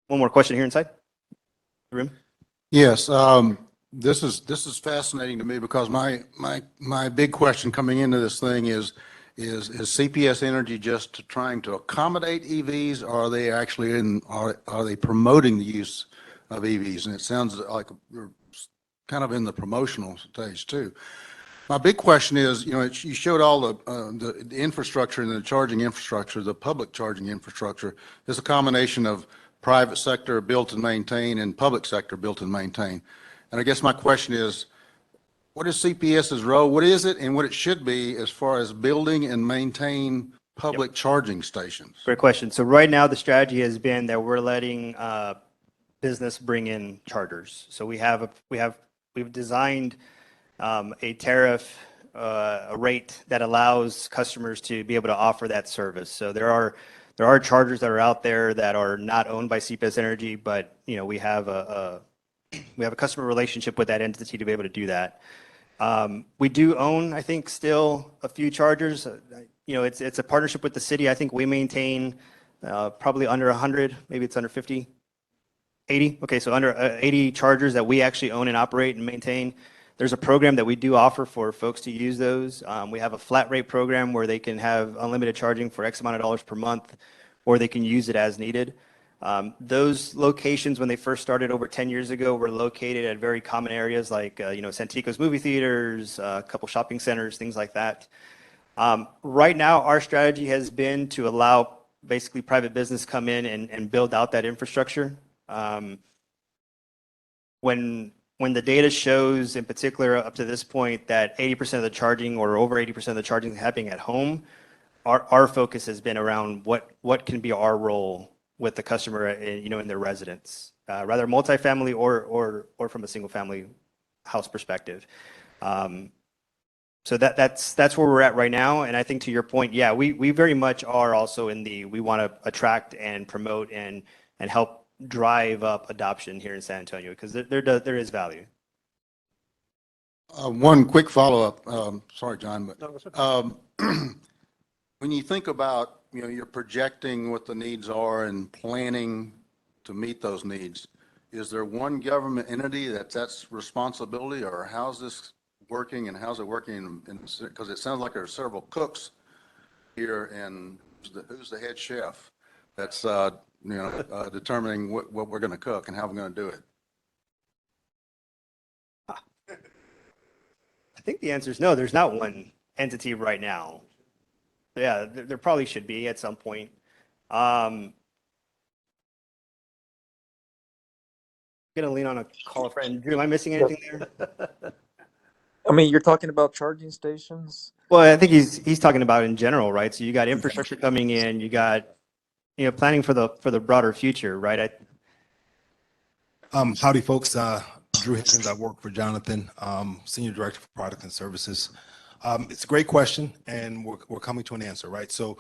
One more question here inside the room. Yes, this is fascinating to me because my big question coming into this thing is CPS Energy just trying to accommodate EVs, or are they actually are they promoting the use of EVs? And it sounds like you're kind of in the promotional stage too. My big question is, you showed all the infrastructure and the charging infrastructure, the public charging infrastructure is a combination of private sector built and maintain and public sector built and maintain. And I guess my question is, what is CPS's role? What is it and what it should be as far as building and maintain public charging stations? Great question. So right now the strategy has been that we're letting business bring in chargers. So we've designed a tariff, a rate that allows customers to be able to offer that service. So there are chargers that are out there that are not owned by CPS Energy, but we have a customer relationship with that entity to be able to do that. We do own, I think, still a few chargers. It's a partnership with the city. I think we maintain probably under 100, maybe it's under 50, 80. Okay, so under 80 chargers that we actually own and operate and maintain. There's a program that we do offer for folks to use those. We have a flat rate program where they can have unlimited charging for X amount of dollars per month, or they can use it as needed. Those locations, when they first started over 10 years ago, were located at very common areas like, Santikos movie theaters, a couple shopping centers, things like that. Right now, our strategy has been to allow basically private business come in and build out that infrastructure. When the data shows, in particular, up to this point, that 80% of the charging or over 80% of the charging is happening at home, our focus has been around what can be our role with the customer, in their residence, rather multifamily or from a single family house perspective. So that's where we're at right now. And I think to your point, yeah, we very much are also we want to attract and promote and help drive up adoption here in San Antonio because there is value. One quick follow-up. Sorry, John, but when you think about, you're projecting what the needs are and planning to meet those needs, is there one government entity that's responsibility, or how's this working and how's it working? Because it sounds like there are several cooks here, and who's the head chef that's determining what we're going to cook and how we're going to do it? I think the answer is no. There's not one entity right now. Yeah, there probably should be at some point. I'm gonna lean on a call a friend. Drew, am I missing anything there? I mean, you're talking about charging stations? Well, I think he's talking about in general, right? So you got infrastructure coming in, you got planning for the broader future, right? Howdy, folks. Drew Higgins. I work for Jonathan, Senior Director for Product and Services. It's a great question, and we're coming to an answer, right? So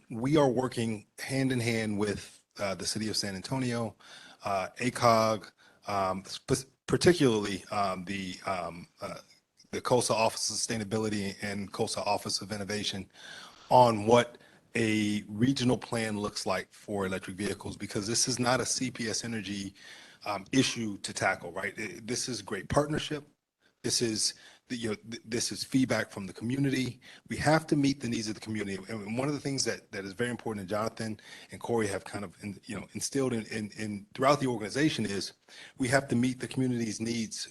we are working hand in hand with the City of San Antonio, ACOG, particularly the COSA Office of Sustainability and COSA Office of Innovation on what a regional plan looks like for electric vehicles, because this is not a CPS Energy issue to tackle, right? This is great partnership. This is this is feedback from the community. We have to meet the needs of the community. And one of the things that is very important, and Jonathan and Corey have kind of instilled in throughout the organization, is we have to meet the community's needs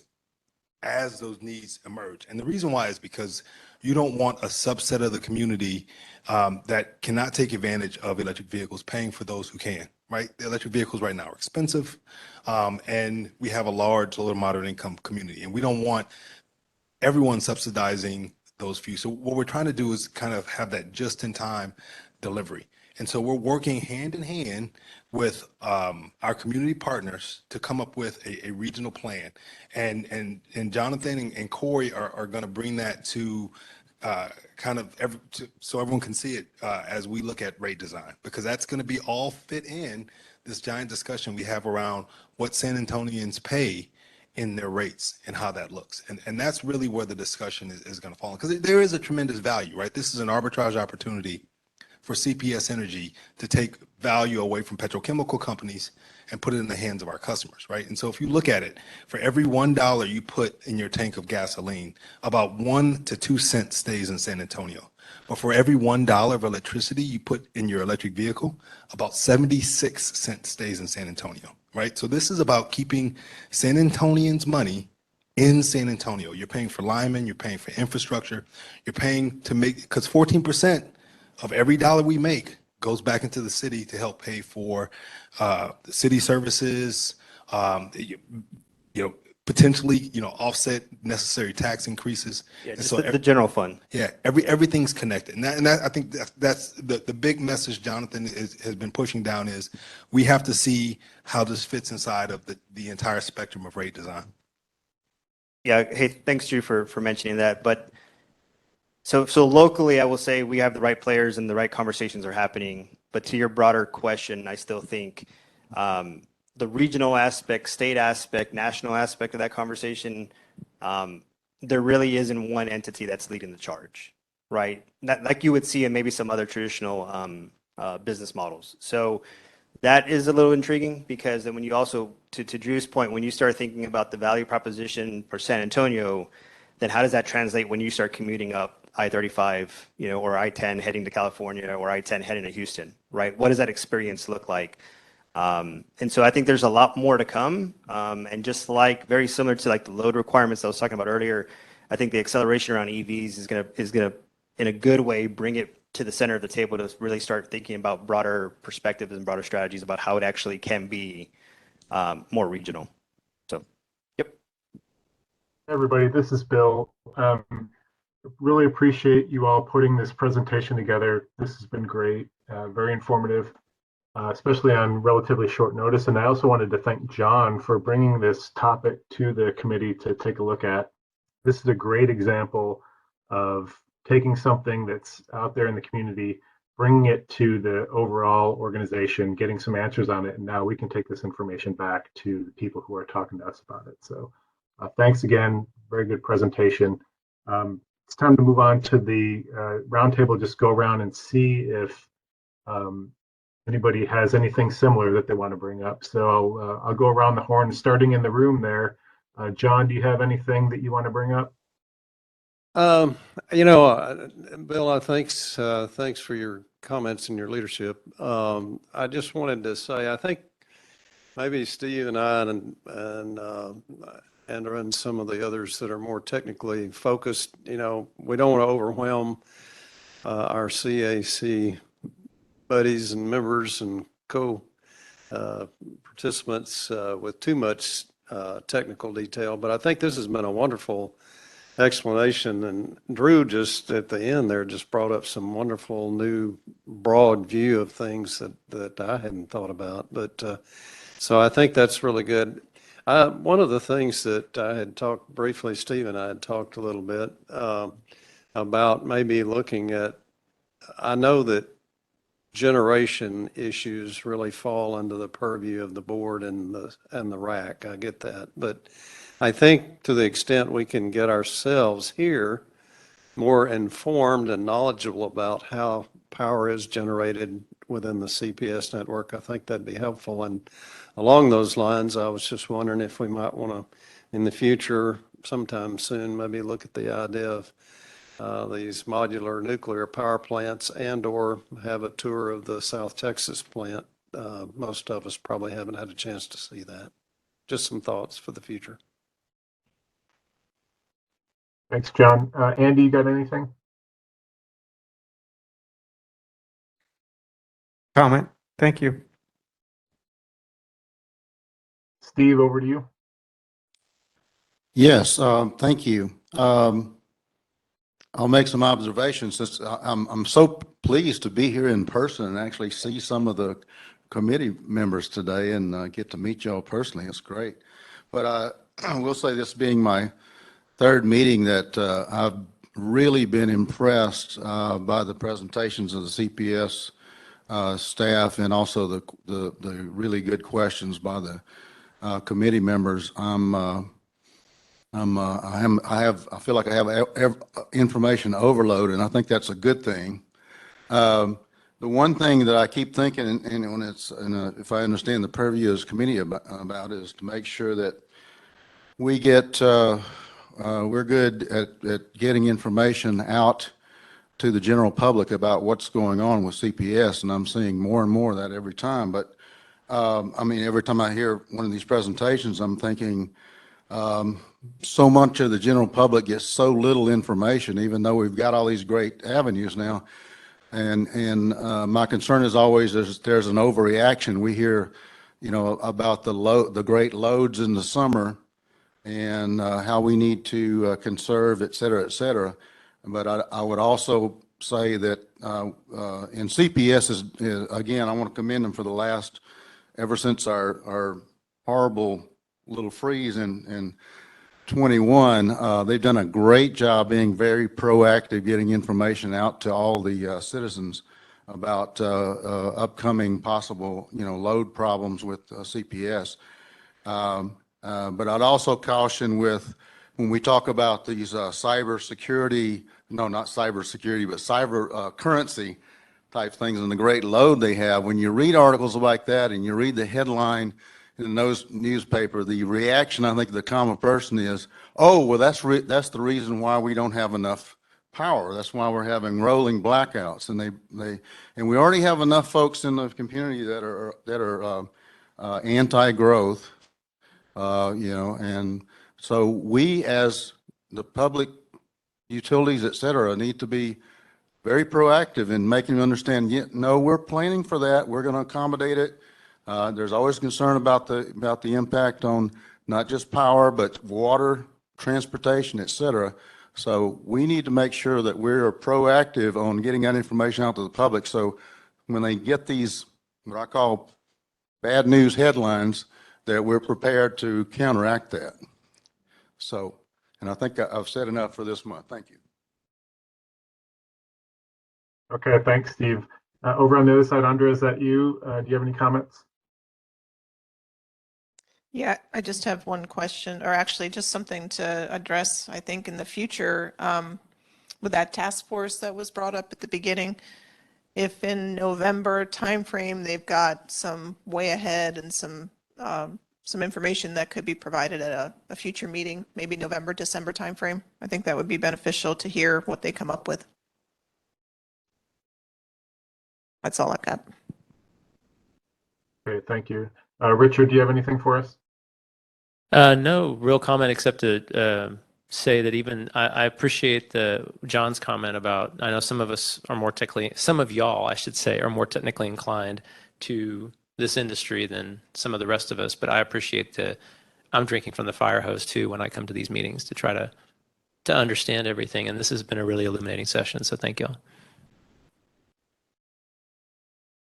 as those needs emerge. And the reason why is because you don't want a subset of the community that cannot take advantage of electric vehicles paying for those who can, right? The electric vehicles right now are expensive, and we have a large low to moderate income community, and we don't want everyone subsidizing those few. So what we're trying to do is kind of have that just-in-time delivery. And so we're working hand in hand with our community partners to come up with a regional plan. And Jonathan and Corey are going to bring that to so everyone can see it as we look at rate design, because that's going to be all fit in this giant discussion we have around what San Antonians pay in their rates and how that looks. And that's really where the discussion is going to fall, because there is a tremendous value, right? This is an arbitrage opportunity for CPS Energy to take value away from petrochemical companies and put it in the hands of our customers, right? And so if you look at it, for every $1 you put in your tank of gasoline, about 1 to 2 cents stays in San Antonio. But for every $1 of electricity you put in your electric vehicle, about 76 cents stays in San Antonio, right? So this is about keeping San Antonians' money in San Antonio. You're paying for linemen, you're paying for infrastructure, you're paying to make, because 14% of every dollar we make goes back into the city to help pay for city services, potentially, offset necessary tax increases. Yeah, And just so the general fund. Yeah, everything's connected. And I think that's the big message Jonathan has been pushing down is we have to see how this fits inside of the entire spectrum of rate design. Yeah, hey, thanks, Drew, for mentioning that. But so locally, I will say we have the right players and the right conversations are happening. But to your broader question, I still think the regional aspect, state aspect, national aspect of that conversation, there really isn't one entity that's leading the charge, right? Like you would see in maybe some other traditional business models. So that is a little intriguing, because then when you also, to Drew's point, when you start thinking about the value proposition for San Antonio, then how does that translate when you start commuting up I-35, or I-10 heading to California, or I-10 heading to Houston, right? What does that experience look like? And so I think there's a lot more to come. And just like very similar to like the load requirements I was talking about earlier, I think the acceleration around EVs is gonna in a good way bring it to the center of the table to really start thinking about broader perspectives and broader strategies about how it actually can be more regional. So, yep. Everybody, this is Bill. Really appreciate you all putting this presentation together. This has been great, very informative, especially on relatively short notice. And I also wanted to thank John for bringing this topic to the committee to take a look at. This is a great example of taking something that's out there in the community, bringing it to the overall organization, getting some answers on it, and now we can take this information back to the people who are talking to us about it. So thanks again, very good presentation. It's time to move on to the roundtable. Just go around and see if anybody has anything similar that they want to bring up. So I'll go around the horn, starting in the room there. John, do you have anything that you want to bring up? Bill, thanks for your comments and your leadership. I just wanted to say, I think maybe Steve and I and some of the others that are more technically focused, we don't want to overwhelm our CAC buddies and members and participants with too much technical detail. But I think this has been a wonderful explanation, and Drew just at the end there just brought up some wonderful new broad view of things that I hadn't thought about. But so I think that's really good. One of the things that I had talked briefly, Steve and I had talked a little bit about maybe looking at, I know that generation issues really fall under the purview of the board and the RAC. I get that. But I think to the extent we can get ourselves here more informed and knowledgeable about how power is generated within the CPS network, I think that'd be helpful. And along those lines, I was just wondering if we might want to, in the future, sometime soon, maybe look at the idea of these modular nuclear power plants and/or have a tour of the South Texas plant. Most of us probably haven't had a chance to see that. Just some thoughts for the future. Thanks, John. Andy, you got anything? Comment. Thank you. Steve, over to you. Yes, thank you. I'll make some observations since I'm so pleased to be here in person and actually see some of the committee members today and get to meet y'all personally. It's great. But I will say, this being my third meeting, that I've really been impressed by the presentations of the CPS staff, and also the really good questions by the committee members. I feel like I have information overload, and I think that's a good thing. The one thing that I keep thinking, and when it's, if I understand the purview as committee about, is to make sure that we get, we're good at getting information out to the general public about what's going on with CPS, and I'm seeing more and more of that every time. But I mean, every time I hear one of these presentations, I'm thinking, so much of the general public gets so little information, even though we've got all these great avenues now. And my concern is always there's an overreaction. We hear, you know, about the great loads in the summer and how we need to conserve, et cetera, et cetera. But I would also say that in CPS is, again, I want to commend them for the last, ever since our horrible little freeze in 21, they've done a great job being very proactive, getting information out to all the citizens about upcoming possible, you know, load problems with CPS. But I'd also caution with, when we talk about these cyber security, no, not cyber security, but cyber currency type things and the great load they have, when you read articles like that and you read the headline in those newspaper, the reaction, I think, the common person is, oh, well, that's the reason why we don't have enough power. That's why we're having rolling blackouts. And and we already have enough folks in the community that are anti-growth, you know, and so we, as the public utilities, et cetera, need to be very proactive in making them understand, yeah, no, we're planning for that. We're going to accommodate it. There's always concern about the impact on not just power, but water, transportation, et cetera. So we need to make sure that we're proactive on getting that information out to the public. So when they get these, what I call bad news headlines, that we're prepared to counteract that. So, and I think I've said enough for this month. Thank you. Okay, thanks, Steve. Over on the other side, Andrea, is that you? Do you have any comments? Yeah, I just have one question, or actually just something to address, I think, in the future with that task force that was brought up at the beginning. If in November timeframe they've got some way ahead and some information that could be provided at a future meeting, maybe November, December timeframe, I think that would be beneficial to hear what they come up with. That's all I've got. Okay, thank you. Richard, do you have anything for us? No real comment except to say that even I appreciate John's comment about, I know some of us are more technically, some of y'all, I should say, are more technically inclined to this industry than some of the rest of us, but I appreciate I'm drinking from the fire hose too when I come to these meetings to try to understand everything, and this has been a really illuminating session, so thank y'all.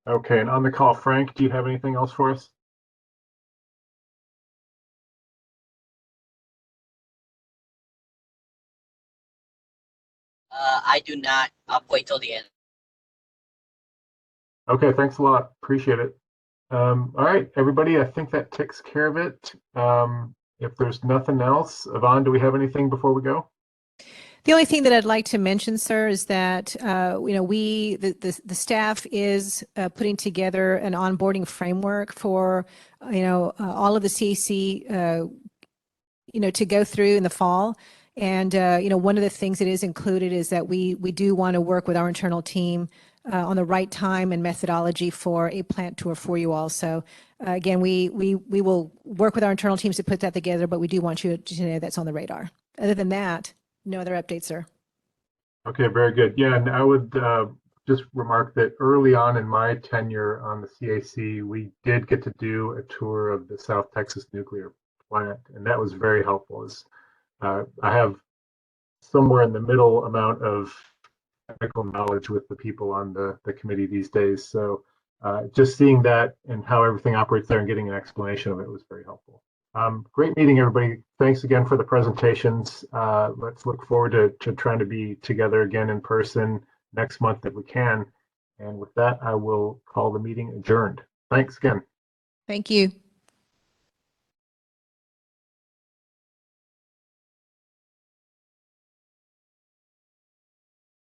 Okay, and on the call, Frank, do you have anything else for us? I do not. I'll wait till the end. Okay, thanks a lot. Appreciate it. All right, everybody, I think that takes care of it. If there's nothing else, Yvonne, do we have anything before we go? The only thing that I'd like to mention, sir, is that you know, the staff is putting together an onboarding framework for all of the CAC you know, to go through in the fall. And you know, one of the things that is included is that we do want to work with our internal team on the right time and methodology for a plant tour for you all. So again, we will work with our internal teams to put that together, but we do want you to know that's on the radar. Other than that, no other updates, sir. Okay, very good. Yeah, and I would just remark that early on in my tenure on the CAC, we did get to do a tour of the South Texas nuclear plant, and that was very helpful. I have somewhere in the middle amount of technical knowledge with the people on the committee these days. So just seeing that and how everything operates there and getting an explanation of it was very helpful. Great meeting, everybody. Thanks again for the presentations. Let's look forward to trying to be together again in person next month if we can. And with that, I will call the meeting adjourned. Thanks again. Thank you.